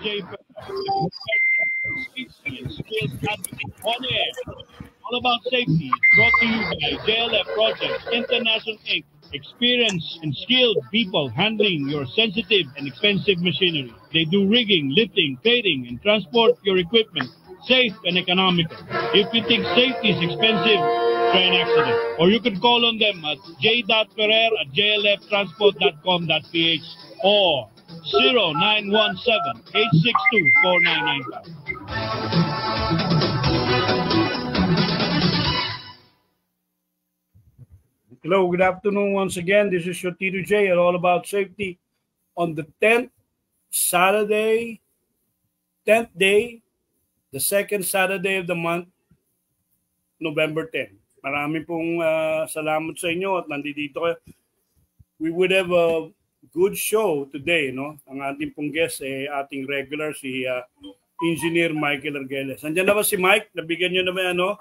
TJ Safety and Skills Advocate on air. All about safety is brought to you by JLF Projects International Inc. Experienced and skilled people handling your sensitive and expensive machinery. They do rigging, lifting, trading, and transport your equipment safe and economical. If you think safety is expensive, try an accident. Or you can call on them at j.ferrer@jlftransport.com.ph or 0917-862-4995. Hello, good afternoon once again. This is your Tito J and All About Safety on the 10th day, the second Saturday of the month, November 10. Marami pong salamat sa inyo at nandito kayo. We would have a good show today, no? Ang ating pong guest ating regular si Engineer Michael Argeles. Nandiyan na ba si Mike? Nabigyan nyo na ba ano?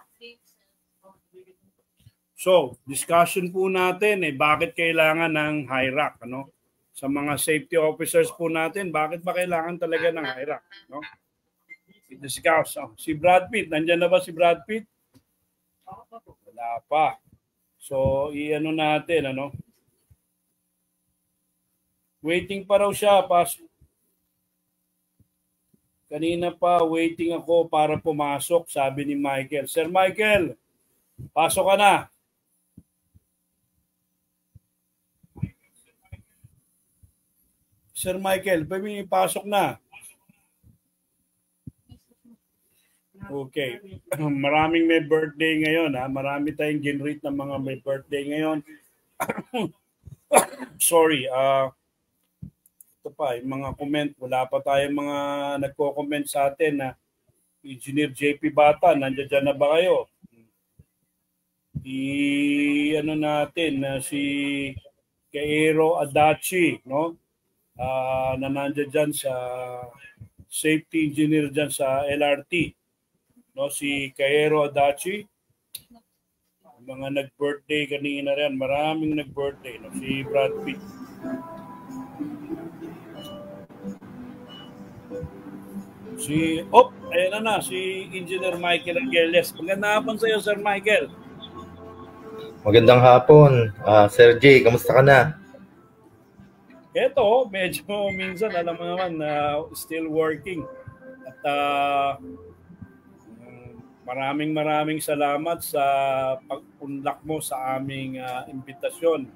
So, discussion po natin bakit kailangan ng HIRAC, ano? Sa mga safety officers po natin, bakit ba kailangan talaga ng HIRAC, no? Discuss. Si Brad Pitt, nandiyan na ba si Brad Pitt? Wala pa. So, i-ano natin, ano? Waiting pa raw siya. Kanina pa, waiting ako para pumasok, sabi ni Michael. Sir Michael, pasok ka na. Sir Michael, pasok na. Okay. Maraming may birthday ngayon. Marami tayong generate ng mga may birthday ngayon. Sorry. Ito pa, yung mga comment. Wala pa tayong mga nagko-comment sa atin na Engineer JP Bata, nandiyan na ba kayo? Ano natin na si Kairo Adachi, no? Na nandiyan dyan sa safety engineer dyan sa LRT, no? Si Kairo Adachi. Mga nag-birthday kanina rin, maraming nag-birthday, no? Si Brad Pitt. Ayan na, si Engineer Michael Argeles. Magandang hapon sa iyo, Sir Michael. Magandang hapon. Sir J, kamusta ka na? Ito, medyo minsan, alam mo naman, still working. At maraming salamat sa pag-unlak mo sa aming imbitasyon.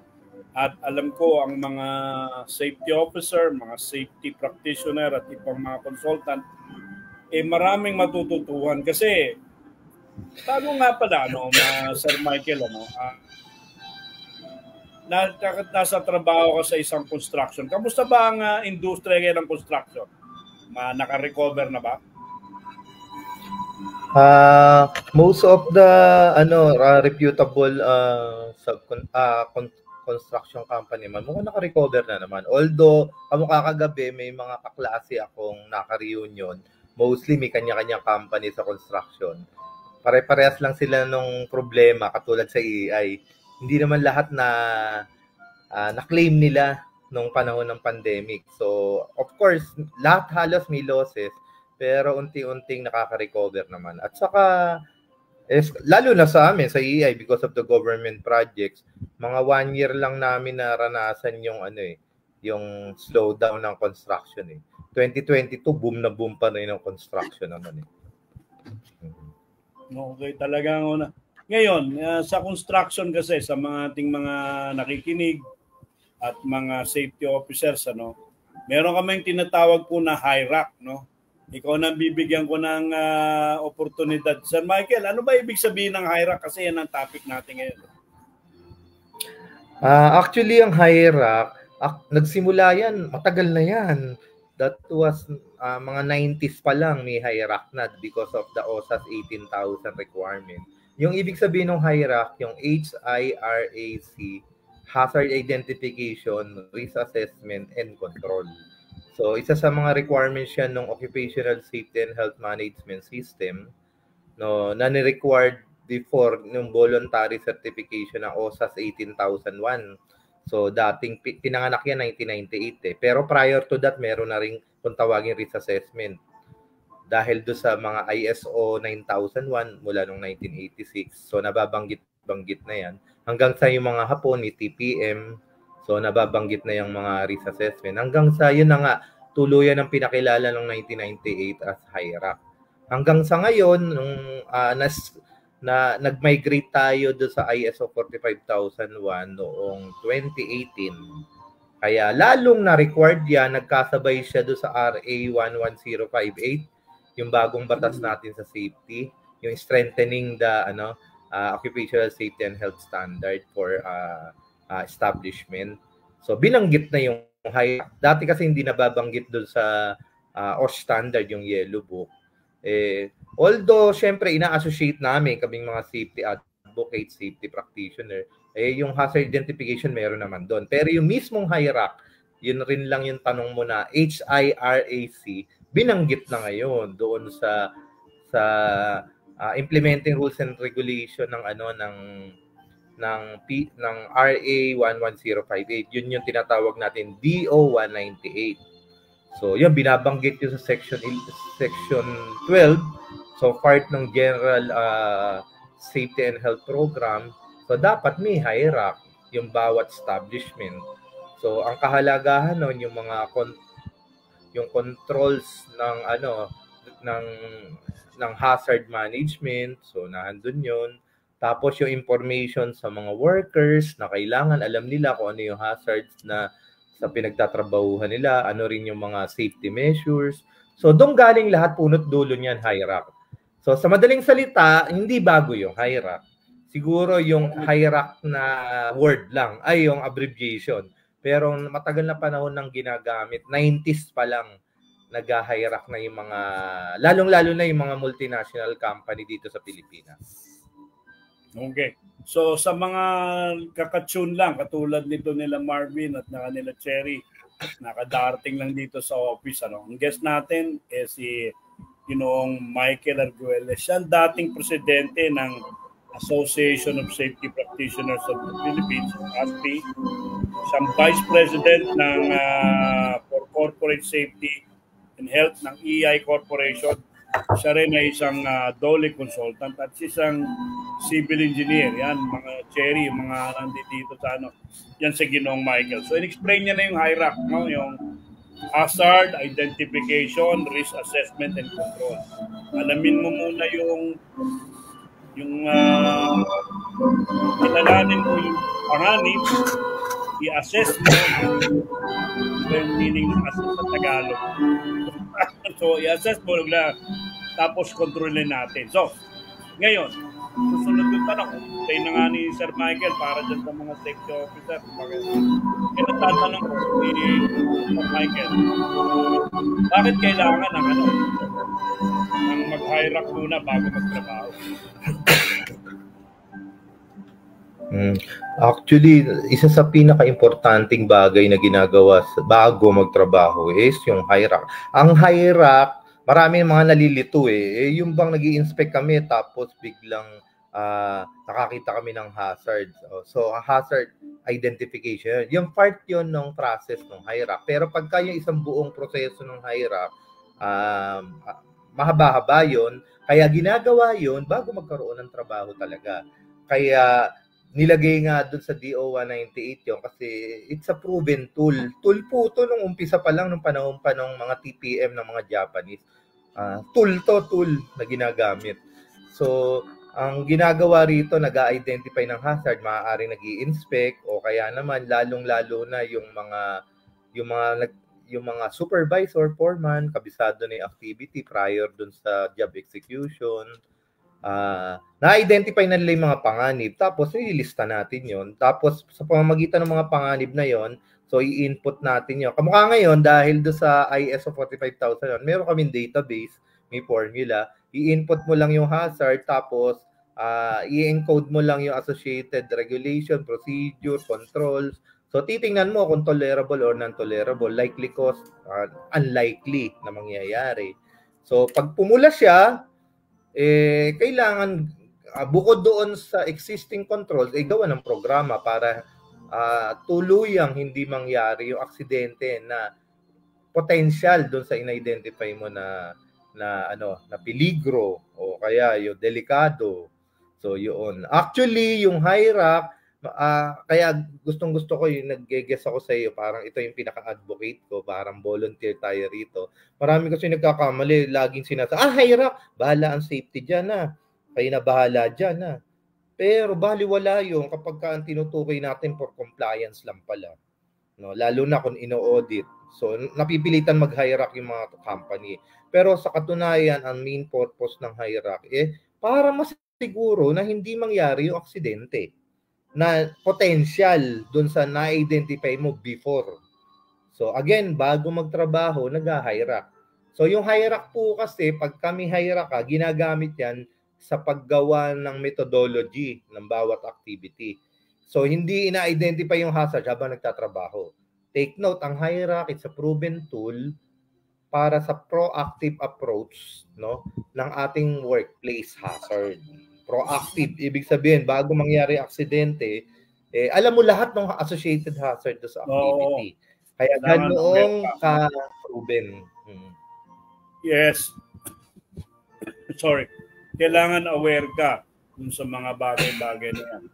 At alam ko ang mga safety officer, mga safety practitioner at ibang mga consultant, maraming matututuhan. Kasi, tago nga pala, Sir Michael, nasa trabaho ka sa isang construction. Kamusta ba ang industriya ng construction? Naka-recover na ba? Most of the reputable construction company man, mukhang naka-recover na naman. Although, kagabi may mga kaklase akong naka-reunion. Mostly may kanya-kanyang company sa construction. Pare-parehas lang sila nung problema katulad sa AI. Hindi naman lahat na-claim nila nung panahon ng pandemic. So, of course, lahat halos may losses, pero unti-unting nakaka-recover naman. At saka, lalo na sa amin, sa EI, because of the government projects, mga 1 year lang namin naranasan yung yung slowdown ng construction 2022, boom na boom pa rin ng construction naman Okay, talagang una. Ngayon, sa construction kasi, sa mga ating mga nakikinig at mga safety officers, meron kaming tinatawag po na HIRAC, no? Ikaw nang bibigyan ko ng oportunidad. Sir Michael, ano ba ibig sabihin ng HIRAC? Kasi yan ang topic natin ngayon. Actually, ang HIRAC, nagsimula yan, matagal na yan. That was mga 90s pa lang may HIRAC na because of the OSAS 18,000 requirement. Yung ibig sabihin ng HIRAC, yung HIRAC, Hazard Identification, Risk Assessment, and Control. So, isa sa mga requirements yan ng Occupational Safety and Health Management System, na ni-required before ng voluntary certification ng OSAS 18001. So dating pinanganak yan 1998 eh. Pero prior to that, meron na rin kung tawagin risk assessment. Dahil do sa mga ISO 9001 mula noong 1986. So nababanggit na yan. Hanggang sa yung mga Hapon ni TPM. So nababanggit na yung mga risk assessment. Hanggang sa yun na nga, tuluyan ang pinakilala noong 1998 as HIRAC. Hanggang sa ngayon, nung nag-migrate tayo do sa ISO 45001 noong 2018. Kaya lalong na-required yan, nagkasabay siya do sa RA 11058, yung bagong batas natin sa safety, yung strengthening the occupational safety and health standard for establishment. So binanggit na yung HIRAC. Dati kasi hindi nababanggit doon sa OSH standard yung Yellow Book. Although syempre ina-associate namin kaming mga safety advocate, safety practitioner, yung hazard identification meron naman doon. Pero yung mismong HIRAC, yun rin lang yung tanong mo na HIRAC, binanggit na ngayon doon sa implementing rules and regulation ng ng RA 11058. Yun yung tinatawag natin DO 198. So yun binabanggit yun sa section 12. So part ng general safety and health program. So dapat may HIRAC yung bawat establishment. So ang kahalagahan nun yung mga yung controls ng hazard management, so nandun yun. Tapos yung information sa mga workers na kailangan alam nila kung ano yung hazards na sa pinagtatrabahuhan nila, ano rin yung mga safety measures. So doon galing lahat, punot dulo niyan HIRAC. So sa madaling salita, hindi bago yung HIRAC. Siguro yung HIRAC na word lang ay yung abbreviation. Pero matagal na panahon nang ginagamit. 90s pa lang nag-HIRAC na yung mga, lalong-lalo na yung mga multinational company dito sa Pilipinas. Okay. So sa mga kakatune lang, katulad nito nila Marvin at nila Cherry, nakadarating lang dito sa office. Ang guest natin is si Ginoong Michael Arguelles. Siya dating presidente ng Association of Safety Practitioners of the Philippines, ASPI. Siyang Vice President ng for Corporate Safety and Health ng EI Corporation. Siya rin ay isang DOLE consultant at isang civil engineer. Yan, mga Cherry, mga nandito sa yan si Ginoong Michael. So, in-explain niya na yung HIRAC, no? Yung hazard, identification, risk assessment, and control. Alamin mo muna yung kilalanin mo yung panganib, i-assess mo yung meaning ng assess sa Tagalog. So, i-assess mo lang, tapos kontrolin natin. So, ngayon, susunod yung tanong, tayo na nga ni Sir Michael para dyan sa mga safety officer. Kaya natatanong ko ni Sir Michael, bakit kailangan ng mag-HIRAC muna bago magtrabaho? Actually, isa sa pinaka-importanting bagay na ginagawa bago magtrabaho is yung HIRAC. Ang HIRAC, marami mga nalilito yung bang nag-i-inspect kami tapos biglang nakakita kami ng hazards. So, hazard identification, yung part yun ng process ng HIRAC. Pero pagka yung isang buong proseso ng HIRAC, mahaba-haba yun. Kaya ginagawa yun bago magkaroon ng trabaho talaga. Kaya nilagay nga doon sa DO 198 yun kasi it's a proven tool. Tool po ito nung umpisa pa lang nung panahon pa ng mga TPM ng mga Japanese. Tool na ginagamit. So, ang ginagawa rito, nag-identify ng hazard, maaaring nag-i-inspect o kaya naman lalong-lalo na yung mga supervisor, foreman, kabisado na yung activity prior dun sa job execution. Na-identify na nila yung mga panganib, tapos ililista natin yon. Tapos sa pamamagitan ng mga panganib na yon, so i-input natin yon. Kamukha ngayon, dahil do sa ISO 45000, meron kaming database, may formula, i-input mo lang yung hazard, tapos i-encode mo lang yung associated regulation, procedure, controls. So titingnan mo kung tolerable or non-tolerable, likely cost, unlikely na mangyayari. So pag pumula siya, kailangan bukod doon sa existing controls, gawa ng programa para tuluyang hindi mangyari yung aksidente na potential doon sa in-identify mo na peligro o kaya yung delikado. So yun. Actually, yung HIRAC, kaya gustong-gusto ko yung nag-guess ako sa iyo, parang ito yung pinaka-advocate ko, parang volunteer tayo rito. Marami kasi nagkakamali, laging sinasabi, HIRAC, bahala ang safety dyan na. Kayo na bahala dyan na. Pero baliwala yun kapag ang tinutukoy natin for compliance lang pala. No, lalo na kung ino-audit. So, napipilitan mag-HIRAC yung mga company. Pero sa katunayan, ang main purpose ng HIRAC para masiguro na hindi mangyari yung aksidente na potential dun sa na-identify mo before. So, again, bago magtrabaho, nag-HIRAC. So, yung HIRAC po kasi, pag kami HIRAC ginagamit yan sa paggawa ng methodology ng bawat activity. So, hindi ina-identify yung hazard habang nagtatrabaho. Take note, ang HIRAC, it's a proven tool para sa proactive approach, no, ng ating workplace hazard. Proactive, ibig sabihin, bago mangyari aksidente, alam mo lahat ng associated hazard sa activity. Kaya ganoong ka-proven. Yes. Sorry. Kailangan aware ka dun sa mga bagay-bagay na yan.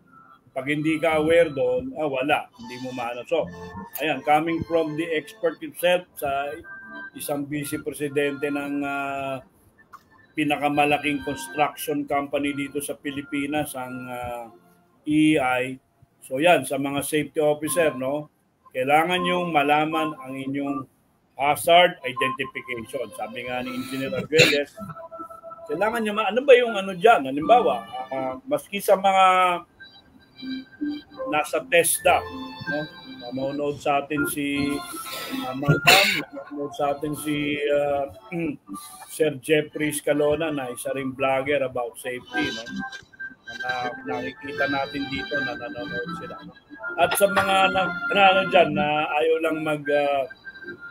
Pag hindi ka aware doon, wala. Hindi mo maano. So, ayan, coming from the expert himself sa isang vice presidente ng pinakamalaking construction company dito sa Pilipinas, ang EEI. So, yan, sa mga safety officer, no? Kailangan yung malaman ang inyong hazard identification. Sabi nga ni Engineer Arguelles, kailangan nyo ano ba yung ano dyan? Halimbawa, maski sa mga nasa TESDA, no? Manonood sa atin si Mangham, manonood sa atin si Sir Jeffrey Scalona na isa ring vlogger about safety, no? Nakikita natin dito na nanonood sila. At sa mga dyan na ayaw lang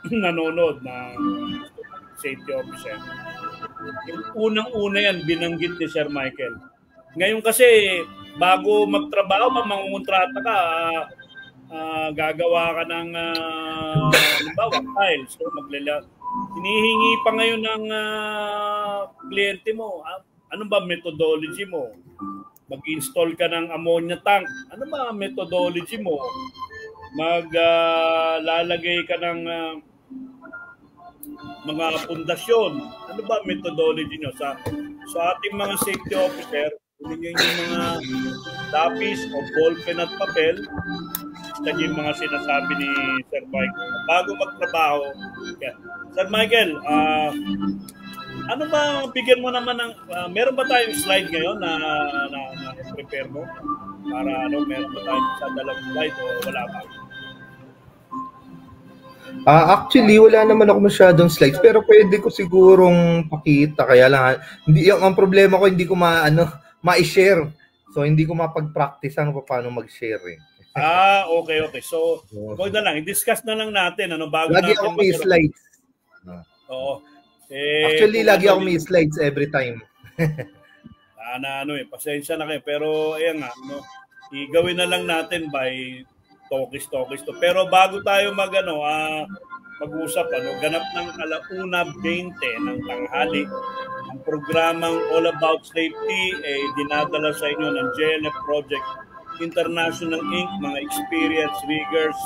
nanonood na safety officer, yung unang-una yan binanggit ni Sir Michael. Ngayon kasi bago magtrabaho, mangungontrata ka, gagawa ka ng halimbawa files, so hinihingi pa ngayon ng kliyente mo, ano ba methodology mo? Mag-install ka ng ammonia tank, ano ba methodology mo? Maglalagay ka ng mga pundasyon, ano ba methodology nyo? Sa ating mga safety officer, kunin yung mga lapis o ballpen at papel, yan yung mga sinasabi ni Sir Michael bago magtrabaho. Yeah. Sir Michael, ano ba, bigyan mo naman ng, meron ba tayong slide ngayon na prepare mo? Para meron ba tayong sa dalawang slide o wala ba? Actually, wala naman ako masyadong slides, pero pwede ko sigurong pakita. Kaya lang, ang problema ko, hindi ko ma-share. So, hindi ko mapag-practice paano mag-share. Okay. So, wag na lang. I-discuss na lang natin. Bago lagi ako may slides. Oo. Actually, lagi ako may slides every time. Pasensya na kayo. Pero, ayan nga, igawin na lang natin by talkies to. Pero bago tayo mag-usap, ganap ng 1:20 ng tanghali, ang programang All About Safety ay dinadala sa inyo ng JLF Project International Inc., mga experienced riggers,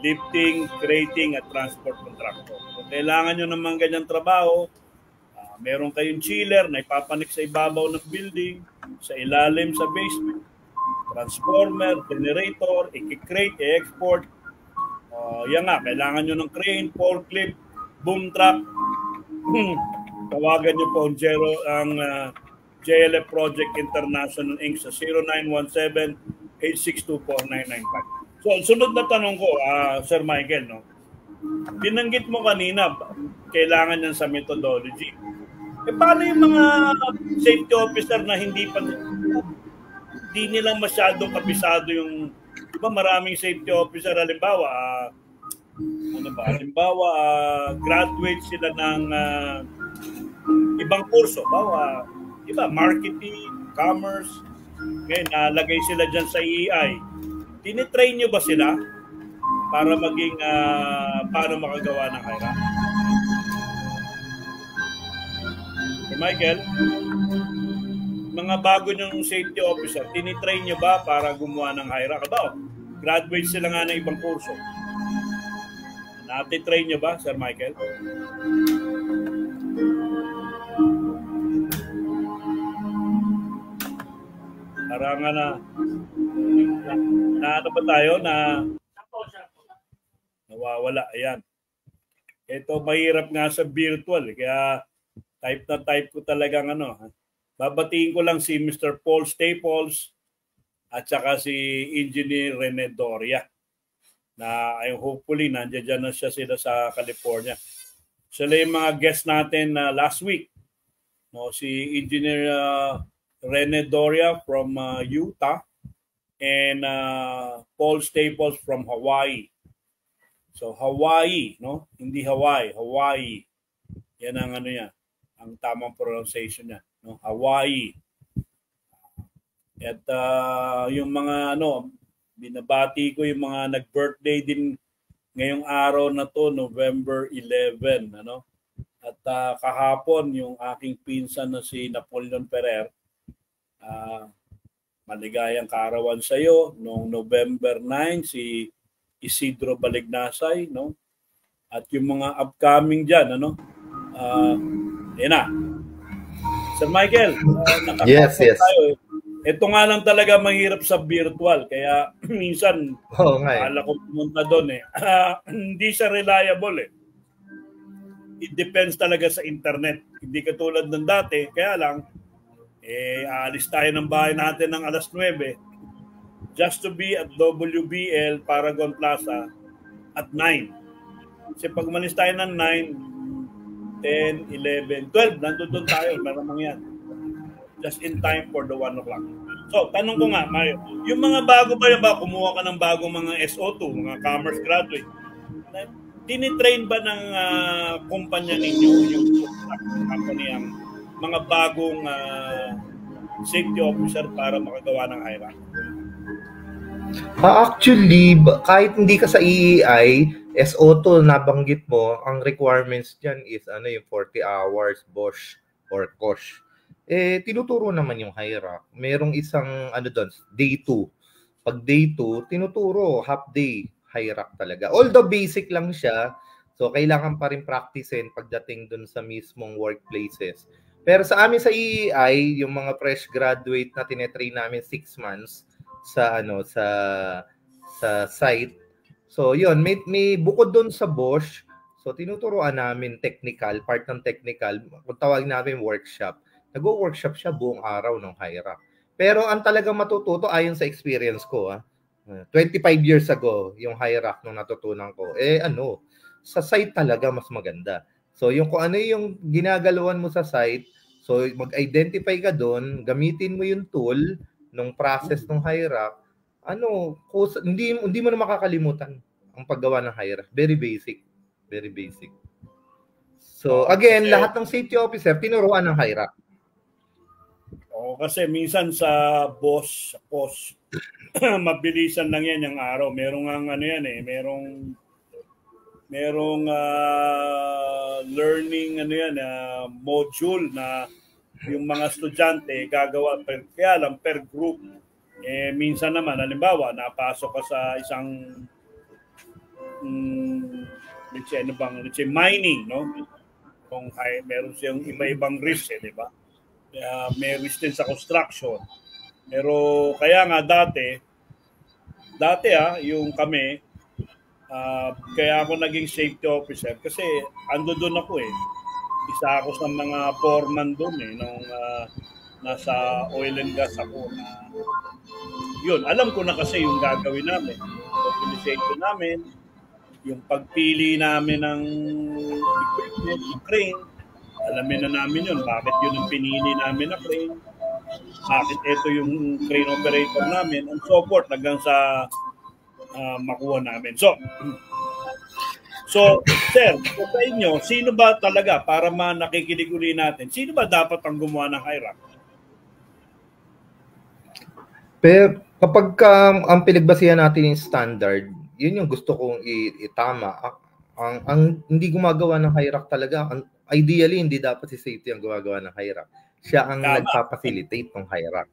lifting, crating at transport contractor. Kung kailangan nyo naman ganyang trabaho, meron kayong chiller na ipapanik sa ibabaw ng building, sa ilalim sa basement, transformer, generator, i-crate, i-export. Yan nga, kailangan nyo ng crane, forklift, boom truck. Tawagan nyo po ang JLF Project International Inc. sa 0917-8624995. So, sunod na tanong ko, Sir Michael, binanggit mo kanina, kailangan yan sa methodology. Paano yung mga safety officer na hindi nila masyadong kabisado yung, diba maraming safety officer, halimbawa, graduate sila ng ibang kurso, marketing, commerce, ngayon nalagay sila dyan sa EEI. tinitrain nyo ba sila para maging paano makagawa ng HIRAC? Sir Michael, mga bago nyong safety officer, tinitrain nyo ba para gumawa ng HIRAC? Ito, graduate sila nga ng ibang kurso. Natitrain nyo ba, Sir Michael? Parang na ano ba tayo na nawawala. Ayan. Ito mahirap nga sa virtual. Kaya type ko talagang babatiin ko lang si Mr. Paul Staples at saka si Engineer Rene Doria na hopefully nandiyan na sila sa California. Sila yung mga guest natin last week. No, si Engineer Rene Doria from Utah and Paul Staples from Hawaii. So Hawaii, no? Hindi Hawaii, Hawaii. Yan ang ang tamang pronunciation niya, no? Hawaii. At yung mga binabati ko yung mga nag-birthday din ngayong araw na to, November 11, At kahapon yung aking pinsan na si Napoleon Ferrer, maligayang kaarawan sa iyo. Noong November 9 si Isidro Balignasay, no? At yung mga upcoming diyan, yan na. Sir Michael, yes. Tayo. Ito nga lang talaga mahirap sa virtual, kaya minsan akala ko pumunta doon hindi siya reliable It depends talaga sa internet. Hindi katulad ng dati, kaya lang aalis tayo ng bahay natin ng alas 9 just to be at WBL Paragon Plaza at 9. Kasi pag malis tayo ng 9, 10, 11, 12, nandun tayo, maramang yan. Just in time for the 1 o'clock. So, tanong ko nga, Mario, yung mga bago ba kumuha ka ng bagong mga SO2, mga commerce graduate, tinitrain ba ng kumpanya ninyo, yung company, ang mga bagong safety officer para makagawa ng HIRAC? Actually, kahit hindi ka sa EEI, SO2 nabanggit mo, ang requirements dyan is yung 40 hours BOSH or COSH. Tinuturo naman yung HIRAC. Merong isang doon, day 2. Pag day 2, tinuturo half day HIRAC talaga. Although basic lang siya, so kailangan pa rin practicein pagdating dun sa mismong workplaces. Pero sa amin sa EEI, yung mga fresh graduate na tinetrain namin 6 months sa sa site. So yun, may bukod doon sa BOSH. So tinuturuan namin technical, part ng technical, kung tawag namin workshop. Nag-workshop siya buong araw ng HIRAC. Pero ang talagang matututo ayon sa experience ko, 25 years ago yung HIRAC nung natutunan ko, sa site talaga mas maganda. So yung kung ano yung ginagalawan mo sa site, so mag-identify ka doon, gamitin mo yung tool nung process ng HIRAC, hindi mo na makakalimutan ang paggawa ng HIRAC. Very basic. Very basic. So again, lahat ng safety officer tinuruan ng HIRAC. Kasi minsan sa post mabilisan lang yan yung araw. Merong merong learning module na yung mga estudyante gagawa kaya lang per group. Minsan naman halimbawa napasok ka sa isang let's say mining, no? Kung meron siyang iba-ibang risk, di ba? May risk din sa construction. Pero kaya nga dati yung kami, kaya ako naging safety officer kasi ando doon ako Isa ako sa mga foreman doon nung nasa oil and gas ako. Yun, alam ko na kasi yung gagawin namin. Organization namin, yung pagpili namin ng equipment, yung crane, alamin na namin yun. Bakit yun ang pinili namin na crane? Bakit ito yung crane operator namin? And so forth hanggang sa makuha namin. So, sir, sa inyo, sino ba talaga, para nakikinig uli natin, sino ba dapat ang gumawa ng HIRAC? Pero Kapag ang pinagbasihan natin yung standard, yun yung gusto kong itama. Ang hindi gumagawa ng HIRAC talaga, ideally hindi dapat si safety ang gumagawa ng HIRAC. Siya ang nagpa-facilitate ng HIRAC.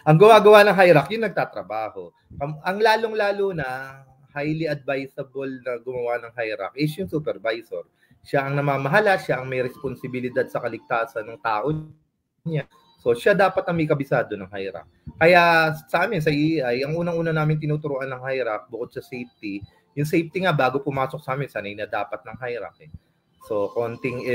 Ang gumagawa ng HIRAC, yung nagtatrabaho. Ang lalong-lalo na highly advisable na gumawa ng HIRAC is yung supervisor. Siya ang namamahala, siya ang may responsibilidad sa kaligtasan ng tao niya. So, siya dapat ang may kabisado ng HIRAC. Kaya sa amin, sa EEI, ang unang-una namin tinuturuan ng HIRAC, bukod sa safety, yung safety nga, bago pumasok sa amin, sanay na dapat ng HIRAC. So, konting,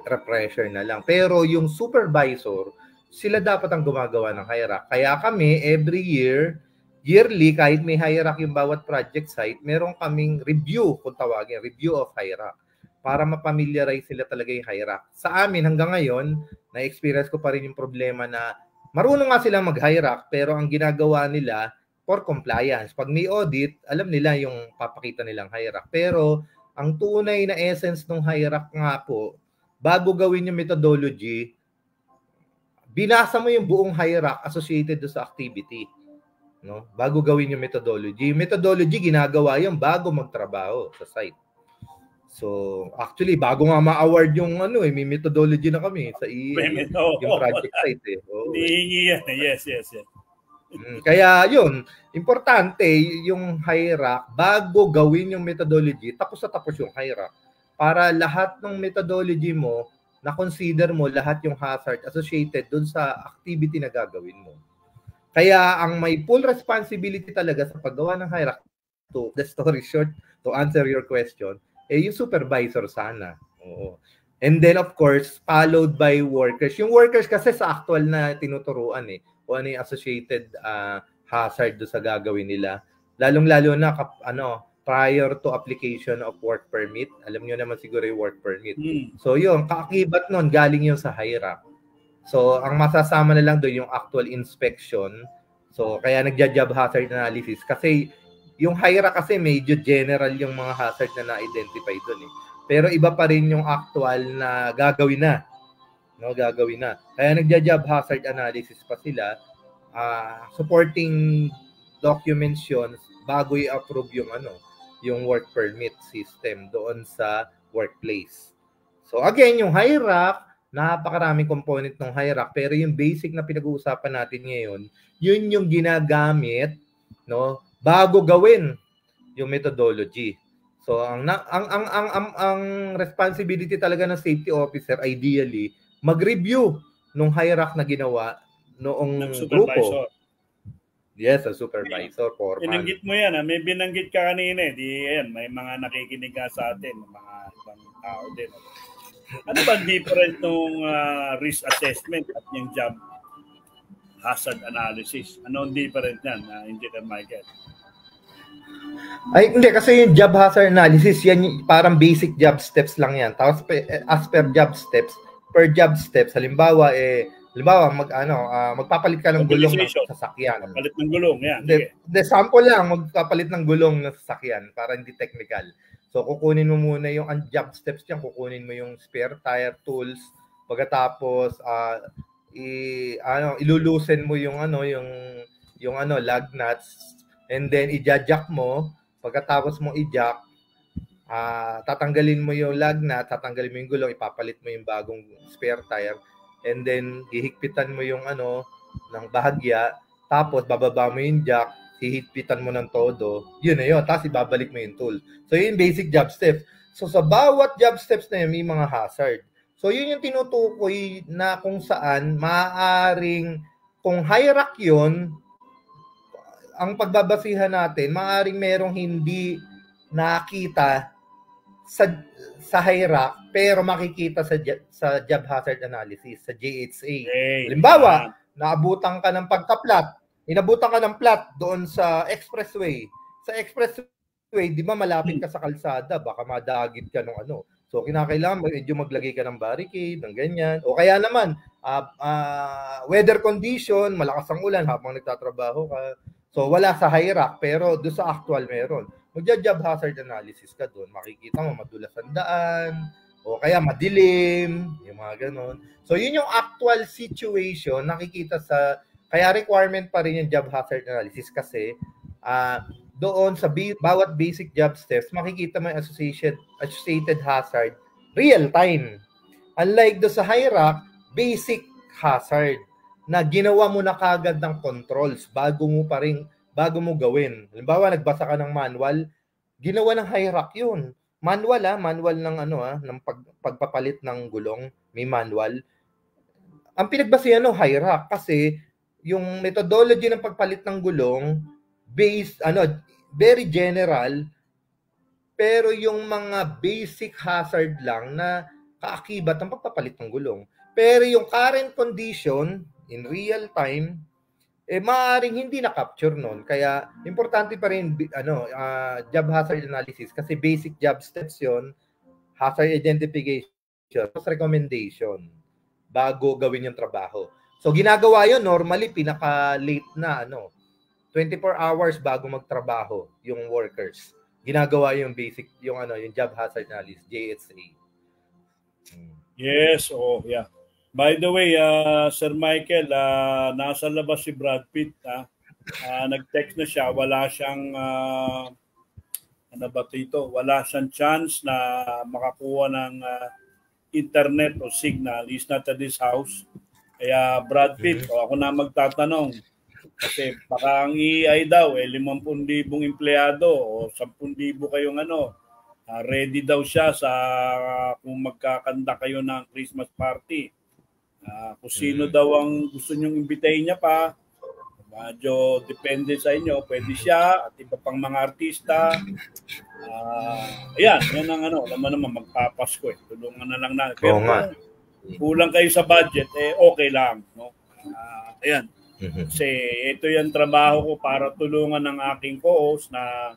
refresher na lang. Pero yung supervisor, sila dapat ang gumagawa ng HIRAC. Kaya kami, every year, yearly, kahit may HIRAC yung bawat project site, meron kaming review, kung tawagin, review of HIRAC, para mapamiliarize sila talaga yung HIRAC. Sa amin, hanggang ngayon, na-experience ko pa rin yung problema na marunong nga silang mag-HIRAC, pero ang ginagawa nila for compliance. Pag may audit, alam nila yung papakita nilang HIRAC. Pero ang tunay na essence ng HIRAC nga po, bago gawin yung methodology, binasa mo yung buong HIRAC associated sa activity. No? Bago gawin yung methodology. Methodology, ginagawa yung bago magtrabaho sa site. So, actually, bago nga ma-award yung may methodology na kami sa yung project site. Hihingi yan. Yes. Kaya yun, importante yung HIRAC, bago gawin yung methodology, tapos na tapos yung HIRAC. Para lahat ng methodology mo, na-consider mo lahat yung hazard associated dun sa activity na gagawin mo. Kaya ang may full responsibility talaga sa paggawa ng HIRAC, to the story short, to answer your question, yung supervisor sana. Oo. And then of course, followed by workers. Yung workers kasi sa actual na tinuturuan o ano yung associated hazard do sa gagawin nila. Lalong-lalo na prior to application of work permit. Alam niyo naman siguro yung work permit. So yun, kaakibat nun, galing yun sa HIRAC. So ang masasama na lang doon yung actual inspection. So kaya nagja-job hazard analysis kasi yung HIRAC kasi medyo general yung mga hazard na na-identify doon Pero iba pa rin yung actual na gagawin na. No, gagawin na. Kaya nagja-job hazard analysis pa sila, supporting documents yun bago i-approve yung work permit system doon sa workplace. So again, yung HIRAC, napakaraming component ng HIRAC, pero yung basic na pinag-uusapan natin ngayon, yun yung ginagamit, no, bago gawin yung methodology. So ang responsibility talaga ng safety officer ideally mag-review nung HIRAC na ginawa noong grupo. Yes, a supervisor, foreman. Binanggit mo yan, may binanggit ka kanina may mga nakikinig ka sa atin, mga ibang tao din. Ano ba different nung risk assessment at yung job hazard analysis? Ano ang different yan, Engineer Michael? Ay, hindi. Kasi yung job hazard analysis, yan parang basic job steps lang yan. Tapos as per job steps, halimbawa, magpapalit ka ng gulong ng sasakyan. Palit ng gulong, yan. The sample lang, magpapalit ng gulong ng sasakyan para hindi technical. So, kukunin mo muna yung job steps niyan, kukunin mo yung spare tire tools, pagkatapos ilulusen mo yung lug nuts, and then i-jack mo. Pagkatapos mo i-jack, tatanggalin mo yung lug nut, tatanggalin mo yung gulong, ipapalit mo yung bagong spare tire, and then hihigpitan mo yung ng bahagya, tapos bababa mo yung jack, hihigpitan mo ng todo, yun na yun, tapos ibabalik mo yung tool. So yun yung basic job steps. So sa bawat job steps na yun, may mga hazard. So yun yung tinutukoy na kung saan maaaring, kung HIRAC yun, ang pagbabasihan natin, maaaring merong hindi nakita sa HIRAC, pero makikita sa job hazard analysis, sa JHA. Halimbawa, naabutan ka ng pagka-plat, inabutan ka ng plat doon sa expressway. Sa expressway, di ba malapit ka sa kalsada, baka madagit ka ng So, kinakailangan medyo maglagay ka ng barricade, ng ganyan. O kaya naman, weather condition, malakas ang ulan habang nagtatrabaho ka. So, wala sa HIRAC, pero doon sa actual meron. Magja-job hazard analysis ka doon. Makikita mo madulas ang daan, o kaya madilim, yung mga ganon. So, yun yung actual situation nakikita sa Kaya requirement pa rin yung job hazard analysis kasi doon sa bawat basic job steps, makikita mo yung associated hazard real time. Unlike do sa HIRAC, basic hazard na ginawa mo na kagad ng controls bago mo gawin. Halimbawa, nagbasa ka ng manual, ginawa ng HIRAC yun. Manual ng ng pagpapalit ng gulong, may manual. Ang pinagbasihan ng HIRAC kasi yung methodology ng pagpalit ng gulong based very general, pero yung mga basic hazard lang na kaakibat ng pagpapalit ng gulong. Pero yung current condition in real time maaaring hindi na-capture noon. Kaya importante pa rin job hazard analysis kasi basic job steps yon, hazard identification, recommendation bago gawin yung trabaho. So ginagawa yun normally pinaka-late na 24 hours bago magtrabaho yung workers. Ginagawa yung basic yung job hazard analysis, JHA. Yes, yeah. By the way, Sir Michael, nasa labas si Brad Pitt, nag-text na siya, wala siyang wala siyang chance na makakuha ng internet o signal. He's not at this house. Kaya Brad Pitt, ako na magtatanong. Kasi baka ang EI daw, 50,000 empleyado o 10,000 kayong ready daw siya sa kung magkakanda kayo ng Christmas party. Kung sino daw ang gusto nyong imbitahin niya pa, medyo depende sa inyo, pwede siya at iba pang mga artista. Yan ang naman magpapasko tulungan na lang natin. Pero kulang kayo sa budget, okay lang. No? Ayan. Kasi ito yung trabaho ko para tulungan ng aking co-host na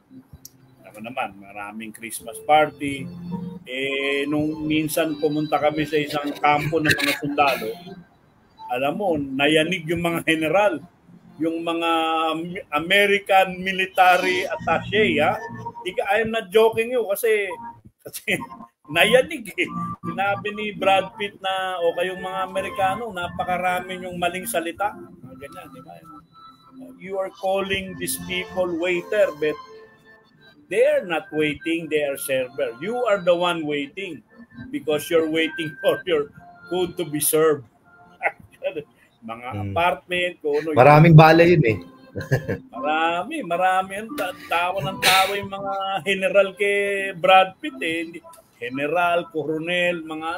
naman, maraming Christmas party. Nung minsan pumunta kami sa isang kampo ng mga sundalo, alam mo, nayanig yung mga general, yung mga American military attaché, I am not joking you kasi nayanig Sinabi ni Brad Pitt na kayong mga Amerikano, napakarami yung maling salita. Ganyan, di ba? You are calling these people waiter, but they are not waiting, they are server. You are the one waiting because you're waiting for your food to be served. Mga apartment, maraming bala yun Marami. Tawa ng tawa yung mga general kay Brad Pitt General, Coronel, mga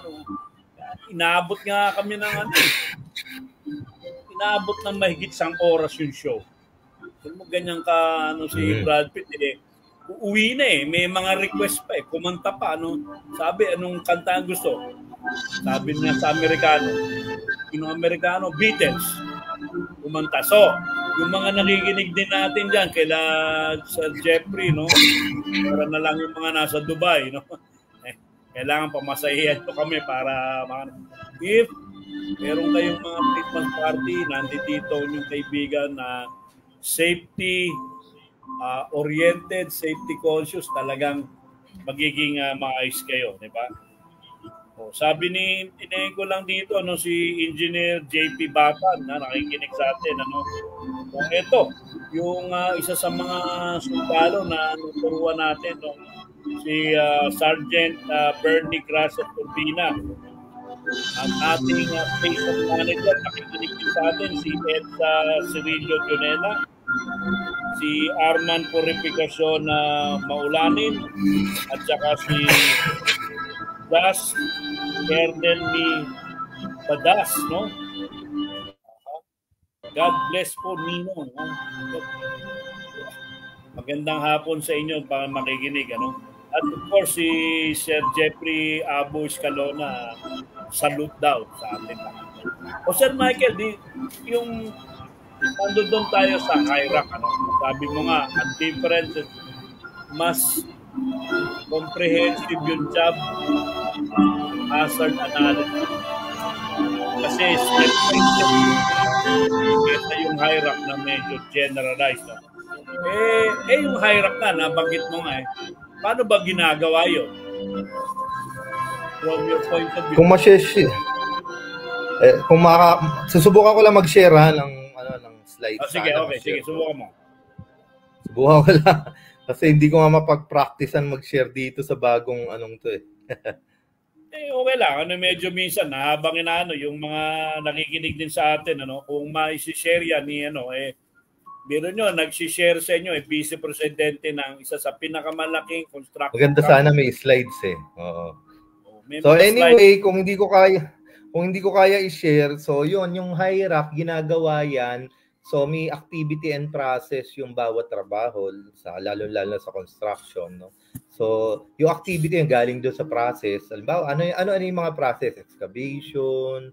Inaabot nga kami ng inaabot ng mahigit 1 oras yung show. Ganyan ka si Brad Pitt uuwi na may mga request pa kumanta pa sabi anong kanta ang gusto, sabi niya sa Amerikano, Amerikano, Beatles kumanta. So yung mga nakikinig din natin dyan kaila Sir Jeffrey para na lang yung mga nasa Dubai kailangan pamasahihan kami para if meron kayong mga Christmas party, nandito yung kaibigan na safety oriented, safety conscious, talagang magiging maayos kayo, di ba? Sabi inayin ko lang dito si Engineer JP Batan na nakikinig sa atin ito yung isa sa mga sundalo na turuan natin si Sergeant Bernie Gracia Turbina. Ang ating station manager nakikinig sa atin si Edsa Cirillo Junela, si Arman Purificacion Maulanin, at saka si Das Kerdelmi Badas, God bless po Ninong. Magandang hapon sa inyo para makikinig At of course si Sir Jeffrey Abu Escalona, salute daw sa atin. Sir Michael, yung doon tayo sa HIRAC, sabi mo nga, ang difference, mas comprehensive yung job hazard analysis. Kasi step by step, yung HIRAC na medyo generalized. Yung HIRAC na, nabanggit mo nga paano ba ginagawa yun? From your point of view. Kung susubukan ko lang mag-share ng slides. Sige, okay. Sige, subukan mo. Subukan ko lang. Kasi hindi ko nga mapag-practicean mag-share dito sa bagong anong to eh. Okay lang. Medyo minsan, habang yung mga nakikinig din sa atin, kung ma-share yan ni, biro nyo, nag-share sa inyo, Vice Presidente ng isa sa pinakamalaking construction. Maganda sana may slides eh. Oo. So anyway, kung hindi ko kaya i-share, so yun, yung hierarchy, ginagawa yan. So may activity and process yung bawat trabaho, lalo sa construction. No? So yung activity yung galing doon sa process. Halimbawa, ano yung mga process? Excavation,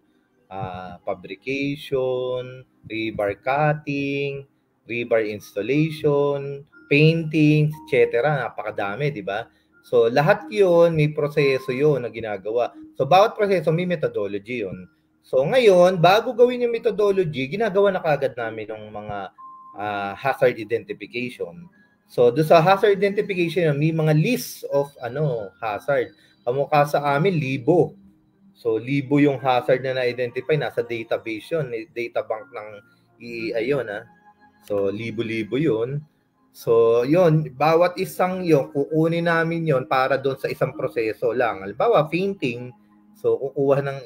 fabrication, rebar cutting, rebar installation, painting, etc. Napakadami, di ba? So, lahat yun, may proseso yun na ginagawa. So, bawat proseso may methodology yun. So, ngayon, bago gawin yung methodology, ginagawa na kagad namin ng mga hazard identification. So, doon sa hazard identification, may mga list of hazard. Kamukha sa amin, 1,000. So, 1,000 yung hazard na na-identify. Nasa database yun. Data bank ng EEI yun, So, 1,000 yun. So, yun, bawat isang yun, kukunin namin yun para doon sa isang proseso lang. Halimbawa, painting, so kukuha ng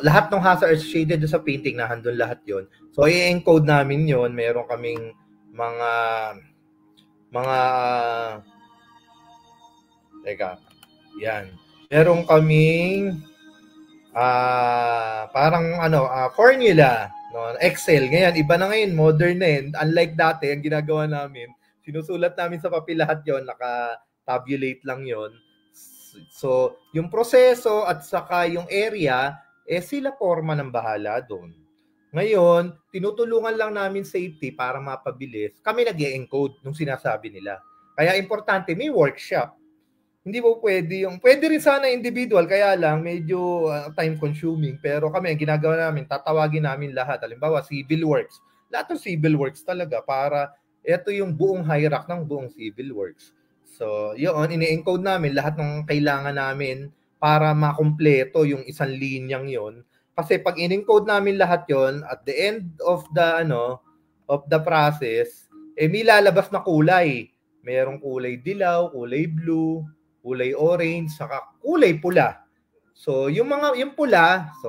lahat ng hazard associated doon sa painting, nahandun lahat yun. So, i-encode namin yun. Meron kaming Meron kaming formula. No, Excel. Ngayon, iba na ngayon, modern na yun. Unlike dati, ang ginagawa namin, sinusulat namin sa papel lahat yon, naka-tabulate lang yon. So, yung proseso at saka yung area, sila forma ng bahala doon. Ngayon, tinutulungan lang namin safety para mapabilis. Kami nag-e-encode nung sinasabi nila. Kaya importante, may workshop. Hindi po pwede rin sana individual, kaya lang medyo time consuming. Pero kami, ang ginagawa namin, tatawagin namin lahat. Halimbawa, civil works. Lahat ng civil works talaga para ito yung buong hierarchy ng buong civil works. So, yun, ini-encode namin lahat ng kailangan namin para makumpleto yung isang linyang yon. Kasi pag in-encode namin lahat yon, at the end of the process, may lalabas na kulay. Mayroong kulay dilaw, kulay blue, kulay orange, saka kulay pula. So, yung pula, so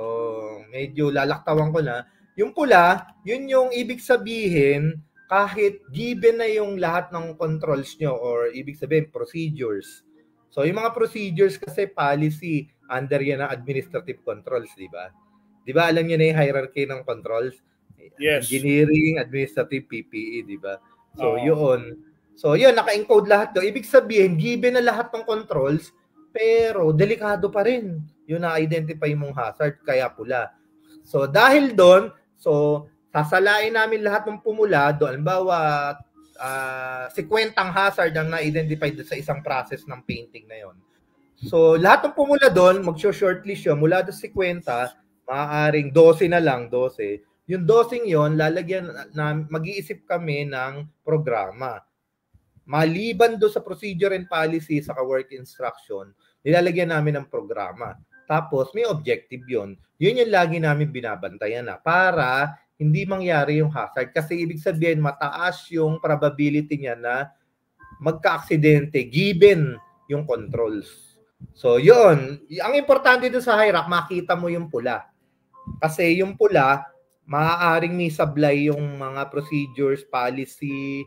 medyo lalaktawan ko na, yung pula, yun yung ibig sabihin, kahit given na yung lahat ng controls nyo, or ibig sabihin, procedures. So, yung mga procedures kasi policy, under yan ng administrative controls, di ba? Di ba, alam nyo na yung hierarchy ng controls? Yes. Engineering, administrative, PPE, di ba? So, yun. So, yun, naka-encode lahat doon. Ibig sabihin, given na lahat ng controls, pero delikado pa rin yung na-identify mong hazard, kaya pula. So, dahil doon, sasalain namin lahat ng pumula doon. Halimbawa, 50 hazard ang na-identify sa isang process ng painting na yon. So, lahat ng pumula doon, mag-shortlist yun. Mula doon 50, maaaring 12 na lang, 12. Yung 12 yon, lalagyan na, mag-iisip kami ng programa. Maliban do sa procedure and policy sa work instruction, nilalagyan namin ng programa. Tapos may objective yon. Yun yung lagi namin binabantayan para hindi mangyari yung hazard. Kasi ibig sabihin, mataas yung probability niya na magka-aksidente given yung controls. So yun, ang importante doon sa hierarchy, makita mo yung pula. Kasi yung pula, maaaring may sablay yung mga procedures, policy,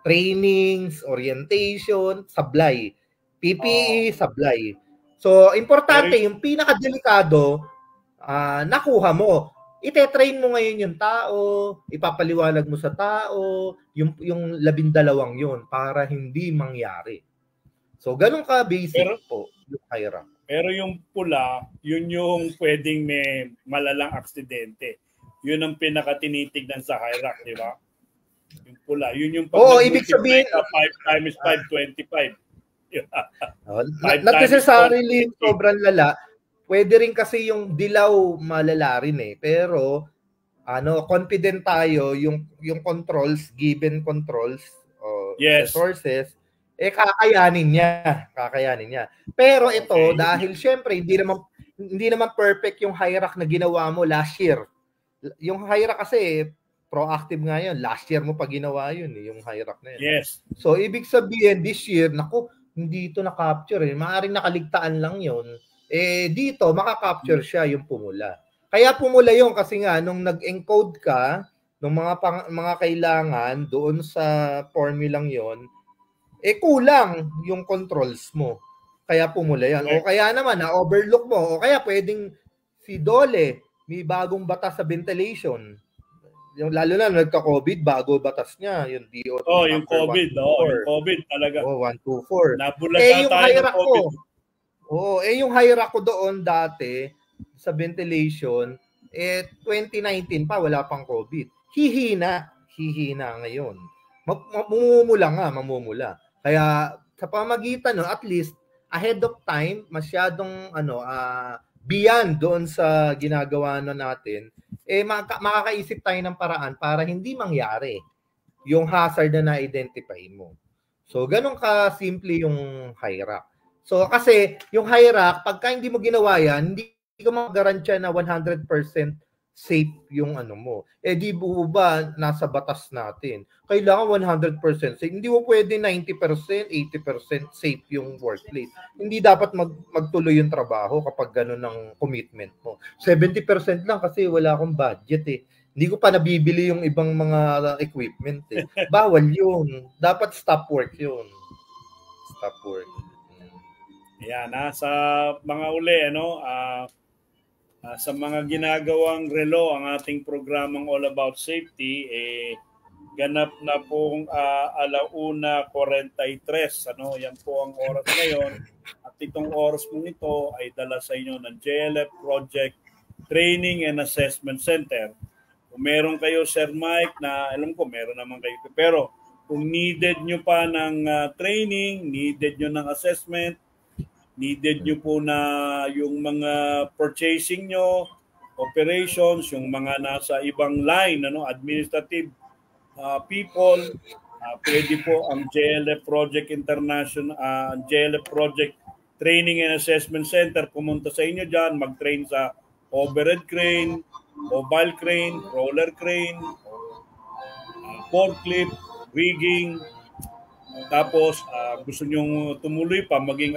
trainings, orientation, sablay. PPE, sablay. So, importante, yung pinakadelikado, nakuha mo. Ite-train mo ngayon yung tao, ipapaliwanag mo sa tao, yung 12 yun, para hindi mangyari. So, ganun ka basic po, yung hierarchy. Pero yung pula, yun yung pwedeng may malalang aksidente. Yun ang pinakatinitignan sa hierarchy, di ba? Yung pula, yun yung ibig sabihin 5 times 5, 25. Not necessarily sobrang lala. Pwede rin kasi yung dilaw malala rin eh. Pero confident tayo yung controls, given controls resources, kakayanin niya. Pero ito, dahil syempre hindi naman perfect yung hierarchy na ginawa mo last year. Yung hierarchy kasi proactive nga yun. Last year mo pa ginawa yun, yung HIRAC na yun. Yes. So, ibig sabihin, this year, naku, hindi ito na-capture. Maaaring nakaligtaan lang yun. Dito, maka-capture siya yung pumula. Kaya pumula yun kasi nga, nung nag-encode ka, nung mga kailangan doon sa formulang yon, kulang yung controls mo. Kaya pumula yan. O kaya naman, na-overlook mo. O kaya pwedeng si Dole, may bagong batas sa ventilation. Yung lalo na nagka-COVID, bago batas niya, yung DOT. Yung COVID. Yung COVID talaga. 124. Nabulata yung tayo ng COVID. Yung HIRAC ko doon dati sa ventilation, 2019 pa, wala pang COVID. Hihina ngayon. Mamumula. Kaya sa pamagitan, at least, ahead of time, masyadong beyond doon sa ginagawa natin, makakaisip tayo ng paraan para hindi mangyari yung hazard na na-identify mo. So, ganun ka-simple yung HIRAC. So, kasi yung HIRAC, pagka hindi mo ginawa yan, hindi ka mag-garantya na 100% safe yung mo. Di ba nasa batas natin? Kailangan 100% safe. Hindi mo pwede 90%, 80% safe yung workplace. Hindi dapat magtuloy yung trabaho kapag gano'n ang commitment mo. 70% lang kasi wala akong budget Hindi ko pa nabibili yung ibang mga equipment Bawal yun. Dapat stop work yun. Stop work. Ayan, sa mga uli, sa mga ginagawang relo ang ating programang All About Safety, ganap na pong 1:43. Yan po ang oras ngayon. At itong oras mong ito ay dala sa inyo ng JLF Project Training and Assessment Center. Kung meron kayo, Sir Mike, na alam ko meron naman kayo. Pero kung needed nyo pa ng training, needed nyo ng assessment, needed nyo po na yung mga purchasing nyo, operations, yung mga nasa ibang line, administrative people, pwede po ang JLF Project International, JLF Project Training and Assessment Center. Pumunta sa inyo dyan, mag-train sa overhead crane, mobile crane, roller crane, forklift, rigging. Tapos gusto nyong tumuloy pa, maging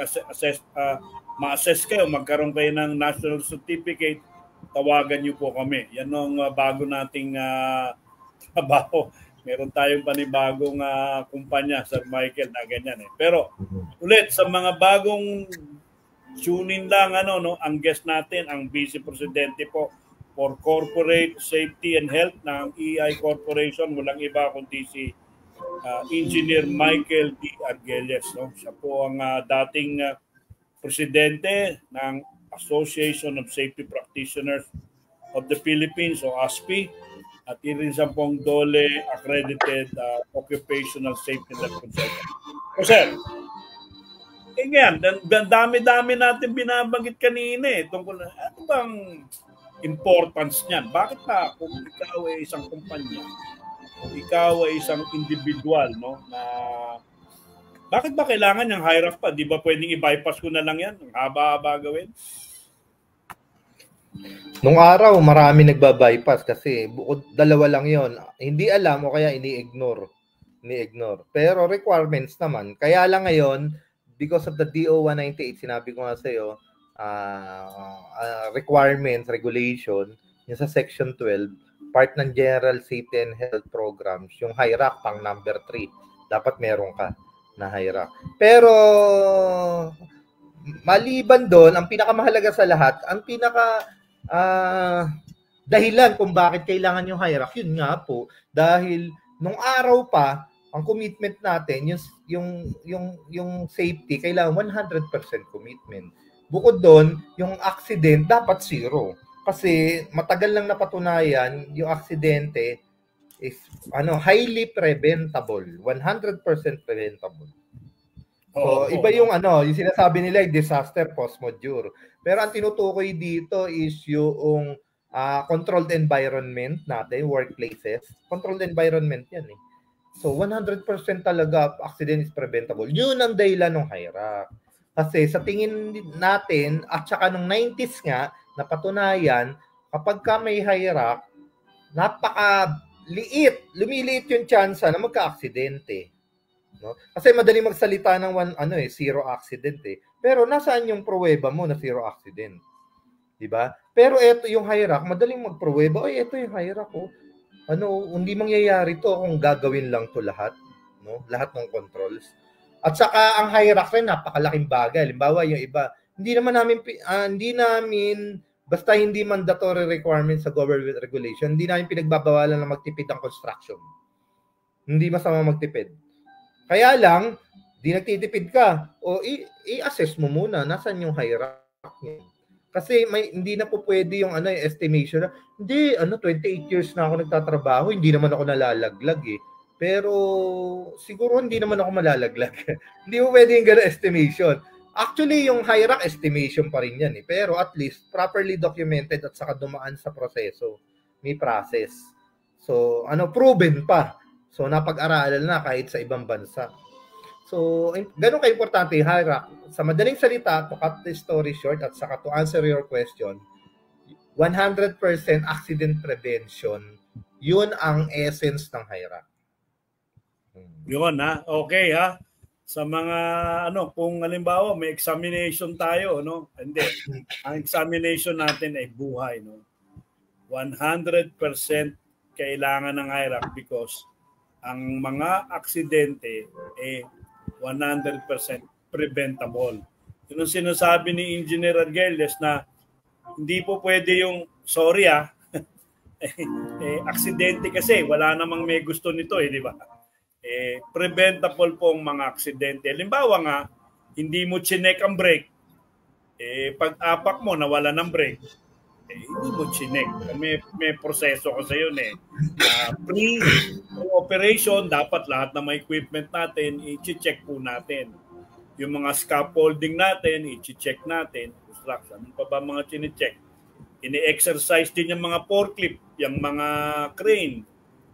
ma-assess kayo, magkaroon kayo ng national certificate, tawagan nyo po kami. Yan ang bago nating trabaho. Meron tayong panibagong kumpanya, Sir Michael, na ganyan Pero ulit, sa mga bagong tune-in lang, ang guest natin, ang Vice Presidente po for Corporate Safety and Health ng EI Corporation, walang iba kundi si Engineer Michael D. Argelles. Siya po ang dating presidente ng Association of Safety Practitioners of the Philippines o ASPI, at rin siya pong DOLE Accredited Occupational Safety Net Consultant. So, sir, ngayon, dami-dami natin binabanggit kanina tungkol na ano bang importance niyan? Bakit pa kung ikaw ay isang kumpanya, kung ikaw ay isang individual, na bakit ba kailangan yung HIRAC pa? Di ba pwedeng i-bypass ko na lang yan? Ang haba-haba gawin? Nung araw, marami nagba-bypass kasi bukod dalawa lang yon. Hindi alam o kaya ini-ignore. Pero requirements naman. Kaya lang ngayon, because of the DO 198, sinabi ko nga sa iyo, requirements, regulation, yung sa Section 12, part ng General Safety and Health Programs, yung HIRAC pang number 3, dapat meron ka na HIRAC. Pero maliban doon, ang pinakamahalaga sa lahat, ang dahilan kung bakit kailangan yung HIRAC, yun nga po, dahil nung araw pa, ang commitment natin, yung safety, kailangan 100% commitment. Bukod doon, yung accident dapat zero. Kasi matagal lang napatunayan, yung aksidente is highly preventable, 100% preventable. So, iba yung yung sinasabi nila yung disaster post-module. Pero ang tinutukoy dito is yung controlled environment natin, workplaces. Controlled environment yan So, 100% talaga accident is preventable. Yun ang dahilan ng HIRAC. Kasi sa tingin natin, at saka nung 90s nga, napatunayan, kapag ka may HIRAC, lumiliit yung chance na magka-aksidente. No? Kasi madaling magsalita ng zero accident eh. Pero nasaan yung pruweba mo na zero accident? 'Di ba? Pero ito yung hierarch, madaling magpruweba, oy, ito yung hierarch oh. Hindi mangyayari to kung gagawin lang to lahat, no? Lahat ng controls. At saka ang hierarch rin napakalaking bagay. Halimbawa, yung iba, hindi namin basta hindi mandatory requirement sa government regulation, hindi namin pinagbabawalan na magtipid ang construction. Hindi masama magtipid. Kaya lang, di nagtitipid ka, o i-assess mo muna nasaan yung hierarchy. Kasi hindi na po pwede yung estimation na, hindi, 28 years na ako nagtatrabaho, hindi naman ako nalalaglag eh. Pero siguro hindi naman ako malalaglag. Hindi mo pwede yung gano'n estimation. Actually, yung hierarch estimation pa rin yan eh. Pero at least, properly documented at saka dumaan sa proseso. May process. So, proven pa. So, napag-aralan na kahit sa ibang bansa. So, ganun ka-importante yung hierarch. Sa madaling salita, to cut the story short at saka to answer your question, 100% accident prevention, yun ang essence ng hierarch. Yun ha. Okay ha. Sa mga kung halimbawa may examination tayo, no? Hindi. Ang examination natin ay buhay, no? 100% kailangan ng hierarch because ang mga aksidente ay 100% preventable. Yun ang sinasabi ni Engineer Arguelles na hindi po pwede yung aksidente kasi wala namang may gusto nito di ba? Preventable po ang mga aksidente. Halimbawa nga, hindi mo chinek ang brake, pag-apak mo nawala ng brake, hindi mo chinek. May proseso ko sa yun pre-operation, dapat lahat ng mga equipment natin, i-check po natin. Yung mga scaffolding natin, i-check natin. Construction, ano pa ba mga chine-check? Ini-exercise din yung mga forklift, yung mga crane,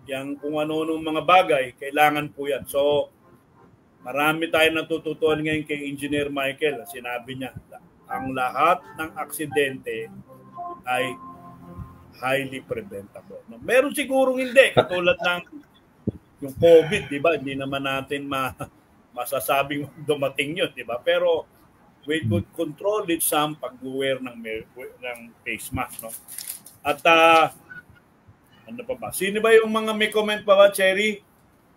yung kung ano-ano mga bagay, kailangan po yan. So, marami tayong natututuan ngayon kay Engineer Michael. Sinabi niya, ang lahat ng aksidente ay highly preventable. Meron sigurong hindi, katulad ng yung COVID, di ba? Hindi naman natin masasabing dumating yun, di ba? Pero we could control it some pag-wear ng face mask, no? At ano pa ba? Sino ba yung mga may comment pa ba, Cherry?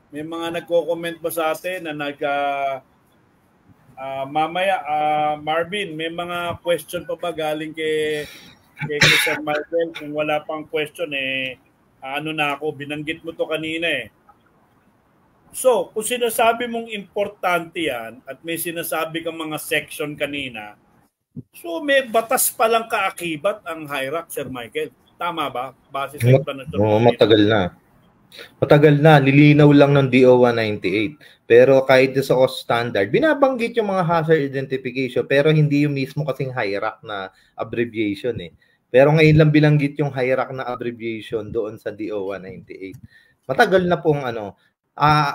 May mga nagko-comment ba sa atin na mamaya, Marvin, may mga question pa ba galing kay Sir Michael? Kung wala pang question, binanggit mo to kanina So, kung sinasabi mong importante yan at may sinasabi kang mga section kanina, so may batas palang kaakibat ang hierarch, Sir Michael. Tama ba? Base sa explanation. Matagal na. Matagal na. Nilinaw lang ng DO 198. Pero kahit sa OS standard, binabanggit yung mga hazard identification pero hindi yung mismo kasing hierarch na abbreviation Pero ngayon lang bilanggit yung hierarch na abbreviation doon sa DO 198. Matagal na pong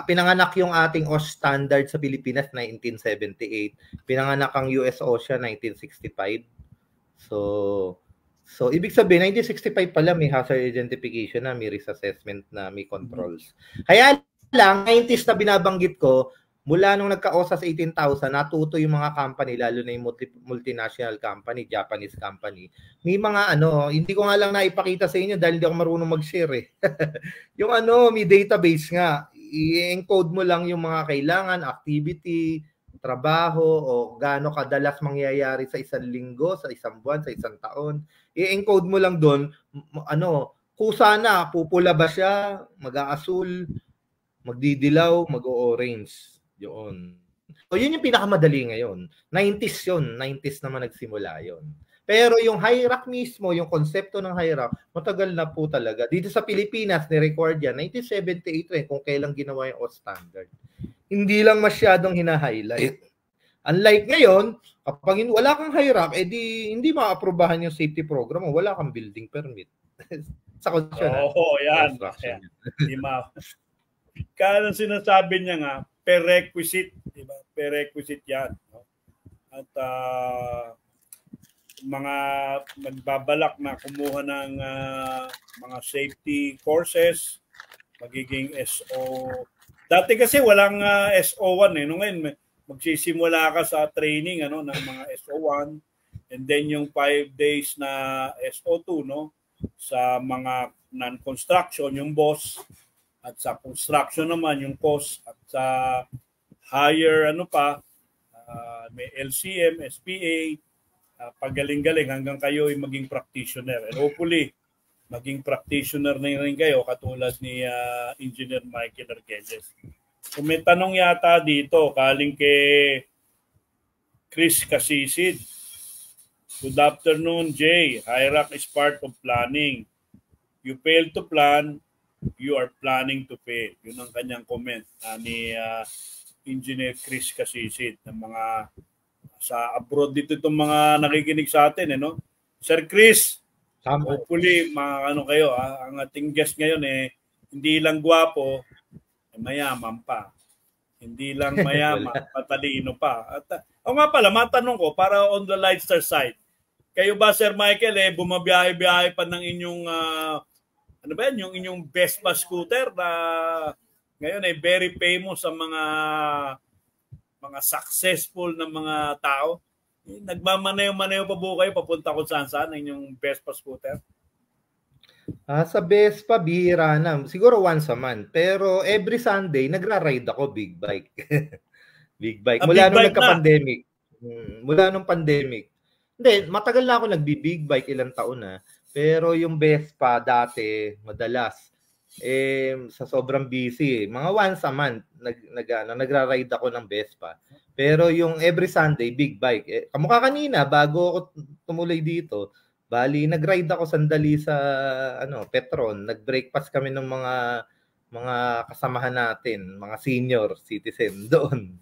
pinanganak yung ating OS standard sa Pilipinas 1978. Pinanganak ang US OSHA 1965. So ibig sabihin 1965 pala may hazard identification na, may risk assessment na, may controls. Kaya lang 90s na binabanggit ko, mula nung nagka-OSAS 18,000, natuto yung mga company, lalo na yung multinational company, Japanese company. May mga hindi ko nga lang naipakita sa inyo dahil hindi ako marunong mag-share yung may database nga. I-encode mo lang yung mga kailangan, activity, trabaho, o gaano kadalas mangyayari sa isang linggo, sa isang buwan, sa isang taon. I-encode mo lang doon, kusa na, pupula ba siya, mag-aasul, magdidilaw, mag-o-orange. Yun. So, yun yung pinakamadali ngayon. 90s yun. 90s naman nagsimula yun. Pero yung hierarch mismo, yung konsepto ng hierarch, matagal na po talaga. Dito sa Pilipinas, ni-record yan, 1978 kung kailan ginawa yung OS standard. Hindi lang masyadong hina-highlight. Unlike ngayon, kapag wala kang hierarch, hindi ma-aprobahan yung safety program o wala kang building permit. Sa construction. Yan. Hindi kaya sinasabi niya nga, prerequisite, di ba? Prerequisite yan. No? At mga magbabalak na kumuha ng mga safety courses, magiging SO. Dati kasi walang SO1 eh. Nung ngayon, magsisimula ka sa training ng mga SO1 and then yung 5 days na SO2 sa mga non-construction yung boss at sa construction naman yung cost at sa higher may LCM, SPA, pagaling-galing hanggang kayo ay maging practitioner. And hopefully, maging practitioner na rin kayo katulad ni Engineer Michael Arquelles. Kung may tanong yata dito, kaling kay Chris Casisid. Good afternoon, Jay. HIRAC is part of planning. You fail to plan, you are planning to fail. Yun ang kanyang comment ni Engineer Chris Casisid ng mga sa abroad dito itong mga nakikinig sa atin. Sir Chris, hopefully kayo. Ang ating guest ngayon hindi lang gwapo, mayaman pa. Hindi lang mayaman, matalino pa. At nga pala, matanong ko para on the Lightstar side. Kayo ba, Sir Michael, bumabiyahe-biyahe pa ng inyong yung inyong Vespa scooter na ngayon very famous sa mga successful na mga tao? Nagmamaneho-maneho pa po kayo papunta kung saan-saan ng inyong Vespa scooter? Sa Vespa, bihira na. Siguro once a month. Pero every Sunday, nagra-ride ako big bike. Big bike. Mula nung nagka-pandemic. Mula nung pandemic. Hindi, matagal na ako nagbi-big bike, ilang taon na. Pero yung Vespa dati, madalas, sa sobrang busy, mga once a month, nagra-ride ako ng Vespa. Pero yung every Sunday, big bike. Kamukha kanina, bago ako tumuloy dito, bali, nag-ride ako sandali sa Petron. Nag-breakfast kami ng mga kasamahan natin, mga senior citizen doon.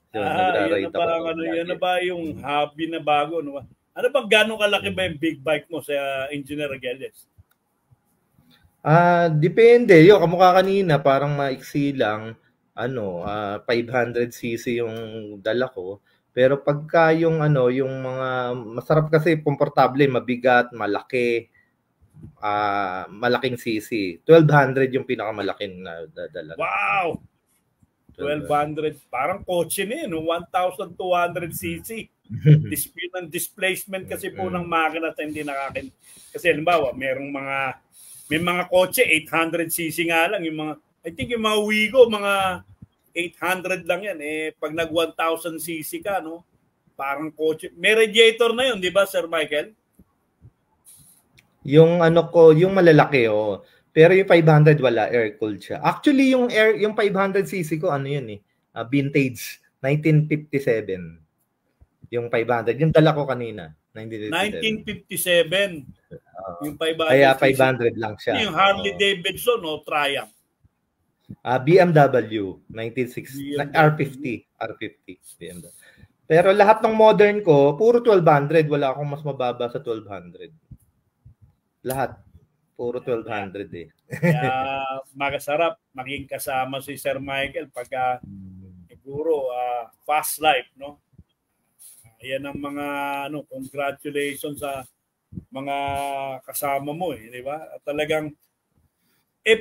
So, yun na ba yung hobby na bago? Ano bang gano'ng kalaki ba yung big bike mo sa Engineer Arquelles? Depende. Kamukha kanina, parang maiksi lang. 500cc yung dala ko. Pero pagka yung mga masarap kasi, komportable, mabigat, malaki, malaking cc. 1200 yung pinakamalaking na dala. Wow! 1200. Parang kotse na yun, 1,200cc. Speed and displacement kasi po ng makina sa hindi nakakin. Kasi halimbawa, may mga kotse 800cc nga lang, yung mga I think yung mga Wigo mga 800 lang yan pag nag 1,000cc ka parang kotse. May radiator na yun, di ba, Sir Michael? Yung yung malalaki Pero yung 500 wala, air-cooled siya. Actually yung 500cc ko yun vintage 1957. Yung 500, yung dala ko kanina, 1957. Yung 500. Kaya 500 lang siya. Yung Harley Davidson o Triumph? BMW 1960 R50 BMW. Pero lahat ng modern ko puro 1200, wala akong mas mababa sa 1200. Lahat puro 1200 Kaya magasarap maging kasama si Sir Michael pagka siguro fast life Ayan ang mga congratulations sa mga kasama mo di ba? At talagang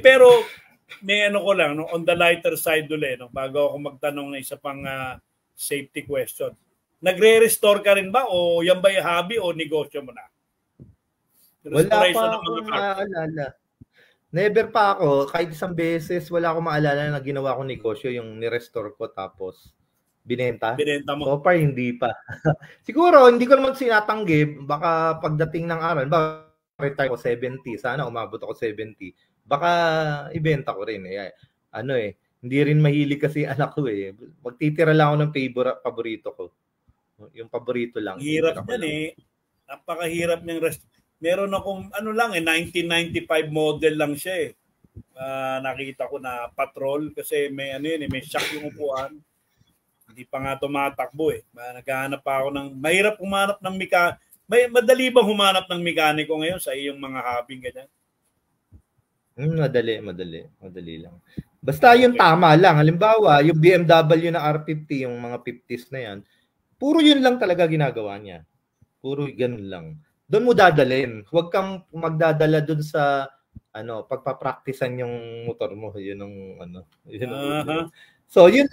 pero may ko lang on the lighter side ulit bago ako magtanong ng isa pang safety question. Nagre-restore ka rin ba o yan ba yung hobby o negosyo mo na? Wala pa akong maalala. Never pa ako, kahit isang beses wala akong maalala na ginawa ko negosyo yung ni-restore ko tapos binenta mo? So far, hindi pa. Siguro, hindi ko naman sinatanggi. Baka pagdating ng araw, retire ko 70. Sana umabot ako 70. Baka ibenta ko rin. Hindi rin mahilig kasi anak ko Magtitira lang ako ng paborito ko. Yung paborito lang. Hirap yan Napakahirap niyang meron akong 1995 model lang siya nakita ko na patrol kasi may may shock yung upuan. Hindi pa nga tumatakbo Naghahanap pa ako ng mahirap humanap ng madali bang humanap ng mekaniko ngayon sa iyong mga hobby ganyan? Madali lang. Basta yung tama lang. Halimbawa, yung BMW na R50, yung mga 50s na yan, puro yun lang talaga ginagawa niya. Puro ganun lang. Doon mo dadalhin. Huwag kang magdadala doon sa pagpa-practicean yung motor mo, yun ang So yun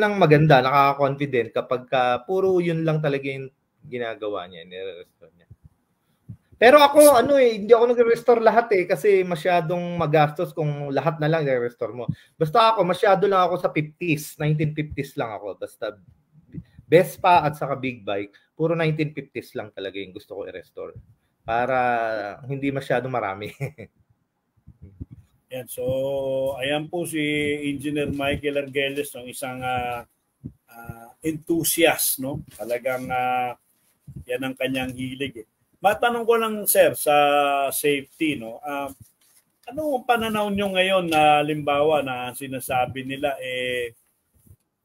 ang maganda, nakaka-confident kapag puro yun lang talaga yung ginagawa niya, nire-restore niya. Pero ako hindi ako nagre-restore lahat kasi masyadong magastos kung lahat na lang i-restore mo. Basta ako masyado lang ako sa 50s, 1950s lang ako. Basta Vespa at saka big bike, puro 1950s lang talaga yung gusto ko i-restore para hindi masyado marami. Yan, so ayan po si Engineer Michael Argeles, isang enthusiast, no? Talagang yan ang kanyang hilig. Matanong ko lang, sir, sa safety, no? Ano ang pananaw nyo ngayon na limbawa na sinasabi nila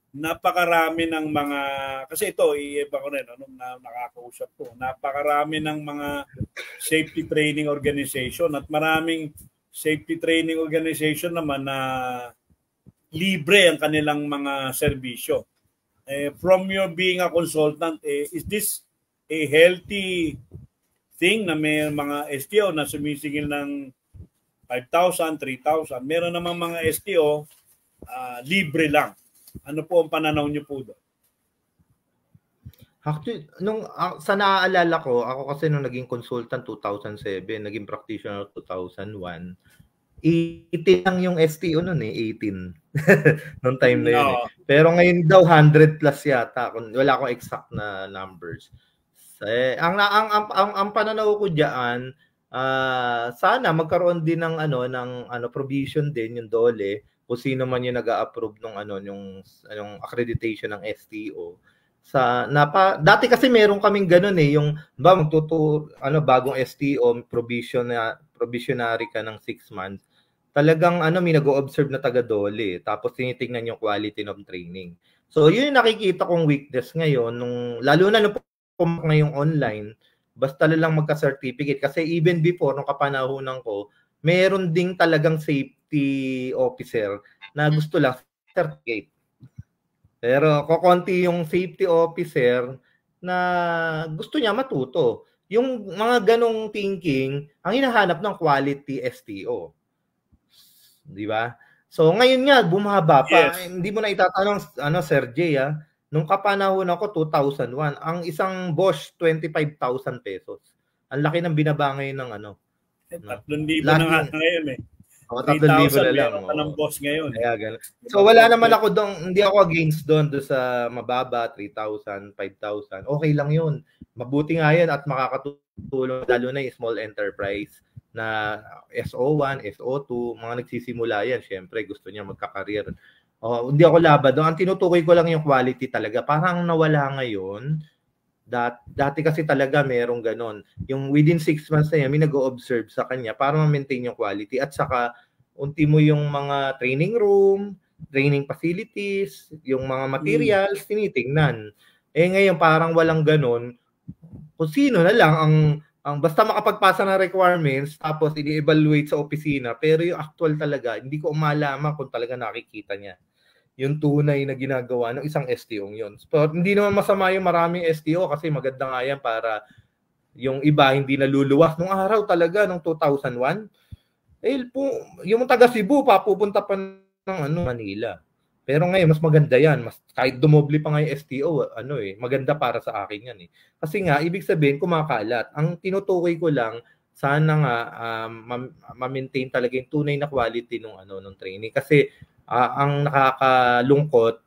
napakarami ng mga, kasi ito iiba ko rin nakakausap ko, napakarami ng mga safety training organization at maraming safety training organization naman na libre ang kanilang mga serbisyo. From your being a consultant, is this a healthy thing na may mga STO na sumisingil ng 5,000, 3,000? Meron namang mga STO libre lang. Ano po ang pananaw niyo po doon? Actually, sa naaalala ko, ako kasi nung naging consultant 2007, naging practitioner 2001, 18 lang yung STO noon 18. Noong time na yun. Pero ngayon daw 100 plus yata. Wala akong exact na numbers. Ang pananaw ko diyan, sana magkaroon din ng provision din yung DOLE kung sino man yung nag-a-approve ng yung accreditation ng STO. Dati kasi meron kaming ganun yung bagong STO provisionary ka ng 6 months. Talagang may nag-o-observe na taga-DOLE tapos tinitingnan yung quality ng training. So yun yung nakikita kong weakness ngayon lalo na nung ngayong online, basta lang magka-certificate kasi even before nung kapanahunan ko, meron ding talagang safety officer na gusto lang certificate. Pero kokonti yung safety officer na gusto niya matuto. Yung mga ganong thinking, ang hinahanap ng quality STO. Di ba? So ngayon nga bumaba pa. Yes. Hindi mo na itatanong Sir Jay nung kapanahon ako 2001, ang isang Bosch 25,000 pesos. Ang laki ng binaba ngayon ng 3,000 na nga ngayon 3,000 na lang. Ng Bosch ngayon. Kaya ganun. So wala naman ako doon, hindi ako against doon sa mababa 3,000, 5,000. Okay lang 'yun. Mabuti nga 'yan at makakatulong lalo na yung small enterprise na SO1, SO2, mga nagsisimula yan, syempre gusto niya magka-career. Hindi ako laban doon. Ang tinutukoy ko lang yung quality talaga. Parang nawala ngayon. Dati kasi talaga merong ganon. Yung within 6 months na yan, may nag-o-observe sa kanya para ma-maintain yung quality. At saka, unti mo yung mga training room, training facilities, yung mga materials, tinitingnan. Ngayon parang walang ganon. Kung sino na lang ang basta makapagpasa ng requirements tapos i-evaluate sa opisina, pero yung actual talaga hindi ko malaman kung talaga nakikita niya yung tunay na ginagawa ng isang STO yun. Pero hindi naman masama yung maraming STO kasi maganda nga yan para yung iba hindi naluluwas. Nung araw talaga nung 2001 yung taga Cebu papupunta pa ng Manila. Pero ngayon, mas maganda yan. Kahit dumoble pa nga yung STO, maganda para sa akin yan. Kasi nga, ibig sabihin, kumakalat. Ang tinutukoy ko lang, sana nga ma-maintain talaga yung tunay na quality nung training. Kasi ang nakakalungkot,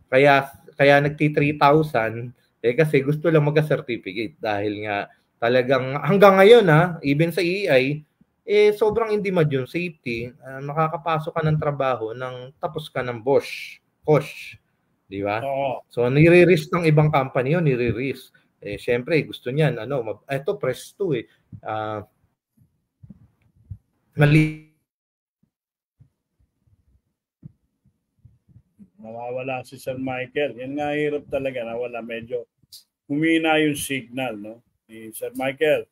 kaya nagti-3,000, kasi gusto lang magka-certificate. Dahil nga, talagang hanggang ngayon, even sa EI, sobrang in-demand yung safety. Makakapasok ka ng trabaho nang tapos ka ng Bosch. Di ba? So, nire-risk ng ibang company yun, nire-risk. Syempre, gusto niyan, ito, press 2 mali. Nawawala si Sir Michael. Yan nga, hirap talaga, nawala. Medyo humina yung signal, no? Ni Sir Michael.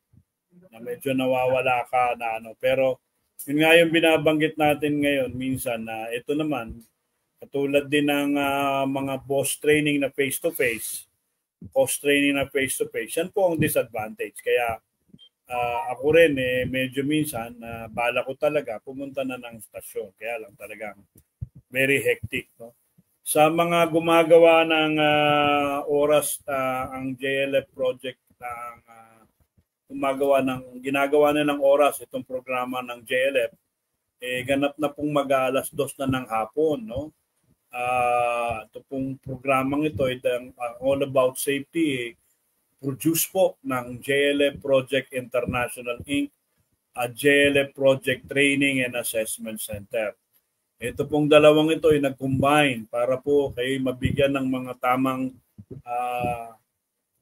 Na medyo nawawala ka pero yun nga yung binabanggit natin ngayon minsan na ito naman katulad din ng mga boss training na face-to-face, cost training na face-to-face, yan po ang disadvantage. Kaya ako rin medyo minsan bala ko talaga pumunta na ng stasyon. Kaya lang talagang very hectic, no? Sa mga gumagawa ng oras ang JLF project ng ginagawa nilang oras itong programa ng JLF, ganap na pong mag-alas 2 na ng hapon, no? Ito pong programang ito all about safety, produce po ng JLF Project International Inc. at JLF Project Training and Assessment Center. Ito pong dalawang ito ay nag-combine para po kayo mabigyan ng mga tamang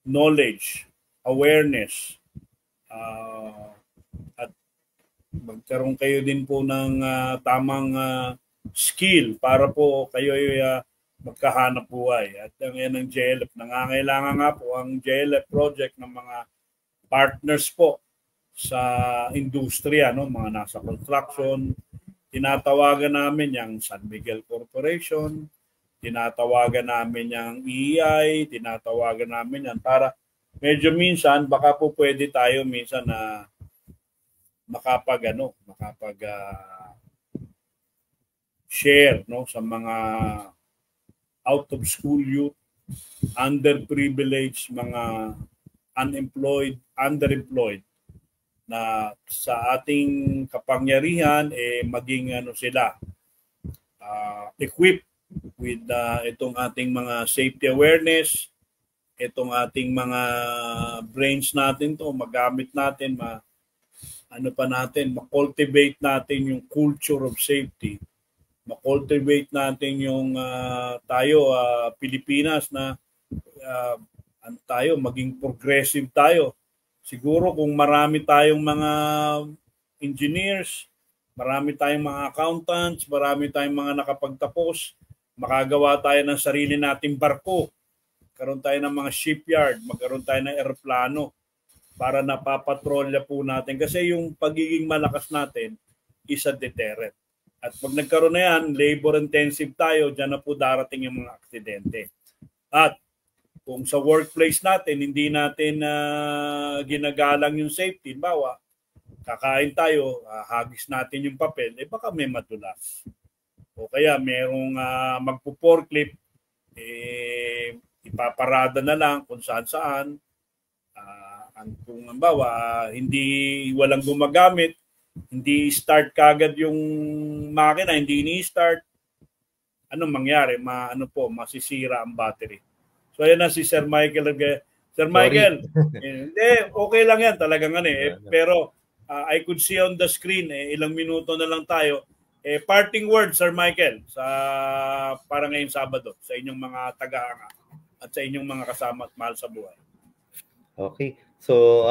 knowledge, awareness, at magkaroon kayo din po ng tamang skill para po kayo ay magkahanap buhay. At yan ang JLF. Nangangailangan nga po ang JLF project ng mga partners po sa industriya, no? Mga nasa construction. Tinatawagan namin yung San Miguel Corporation, tinatawagan namin yung EI, tinatawagan namin yan para medyo minsan baka po pwede tayo minsan na makapag share, no, sa mga out of school youth, underprivileged, mga unemployed, underemployed, na sa ating kapangyarihan maging sila equipped with itong ating mga safety awareness, itong ating mga brains natin to magamit natin, ma-cultivate natin yung culture of safety, ma-cultivate natin yung tayo Pilipinas na tayo maging progressive tayo. Siguro kung marami tayong mga engineers, marami tayong mga accountants, marami tayong mga nakapagtapos, makagawa tayo ng sarili nating barko, magkaroon tayo ng mga shipyard, magkaroon tayo ng eroplano para napapatrolya po natin. Kasi yung pagiging malakas natin is a deterrent. At pag nagkaroon na yan, labor intensive tayo, dyan na po darating yung mga aksidente. At kung sa workplace natin, hindi natin ginagalang yung safety, bawa, kakain tayo, hagis natin yung papel, baka may madulas. O kaya merong magpo-forklift, ipaparada na lang kung saan-saan. Kung bawa, hindi walang gumagamit, hindi start kagad yung makina, hindi ni-start, anong mangyari? Masisira ang battery. So ayan na si Sir Michael. Sir Michael, okay lang yan talagang pero I could see on the screen, ilang minuto na lang tayo. Parting word, Sir Michael, para ngayong Sabado sa inyong mga tagahanga at sa inyong mga kasama at mahal sa buhay. Okay. So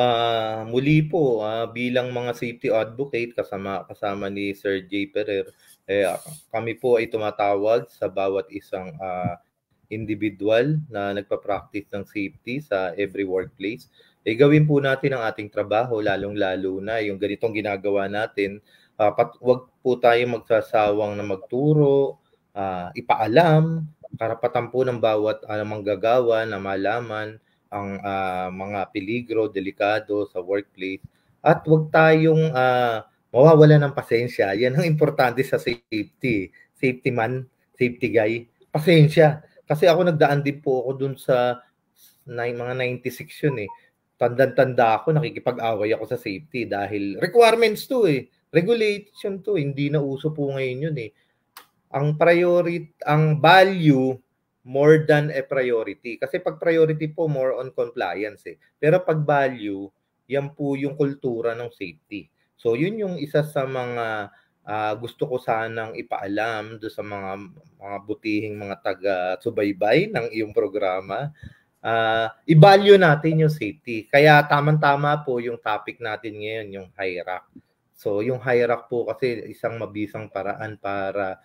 muli po bilang mga safety advocate kasama ni Sir J. Perer, kami po ay tumatawag sa bawat isang individual na nagpa-practice ng safety sa every workplace. Gawin po natin ang ating trabaho, lalong-lalo na yung ganitong ginagawa natin. Wag po tayo magsasawang na magturo, ipaalam, karapatan po ng bawat manggagawa na malaman ang mga peligro, delikado sa workplace. At wag tayong mawawala ng pasensya. Yan ang importante sa safety. Safety man, safety guy, pasensya. Kasi ako nagdaan din po ako dun sa mga 96 yun Tanda-tanda ako, nakikipag-away ako sa safety dahil requirements to regulation to, hindi na uso po ngayon yun Ang value more than a priority. Kasi pag priority po, more on compliance Pero pag value, yan po yung kultura ng safety. So yun yung isa sa mga gusto ko sanang ipaalam do sa mga butihing mga taga-subaybay ng iyong programa. I-value natin yung safety. Kaya tamang-tama po yung topic natin ngayon, yung HIRAC. So yung HIRAC po kasi isang mabisang paraan para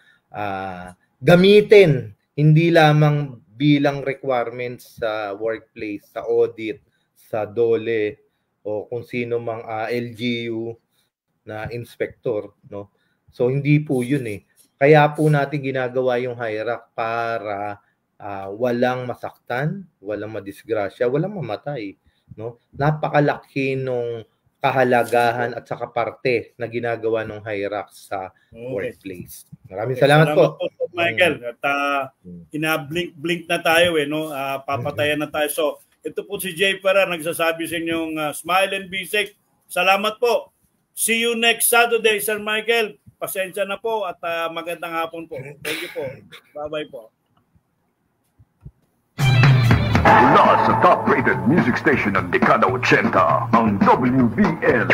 gamitin, hindi lamang bilang requirements sa workplace, sa audit, sa DOLE, o kung sino mang LGU na inspector, no? So hindi po yun Kaya po natin ginagawa yung HIRAC para walang masaktan, walang madisgrasya, walang mamatay, no? Napakalaki nung kahalagahan at saka parte na ginagawa ng Hyrax sa workplace. Maraming Okay, salamat po. Sir Michael. At ina-blink na tayo no? Papatayan na tayo. So, ito po si Jay Pera nagsasabi sa inyong smile and be safe. Salamat po. See you next Saturday, Sir Michael. Pasensya na po at magandang hapon po. Thank you po. Bye-bye po. Mula sa top-rated music station ng dekada 80, ang WBL.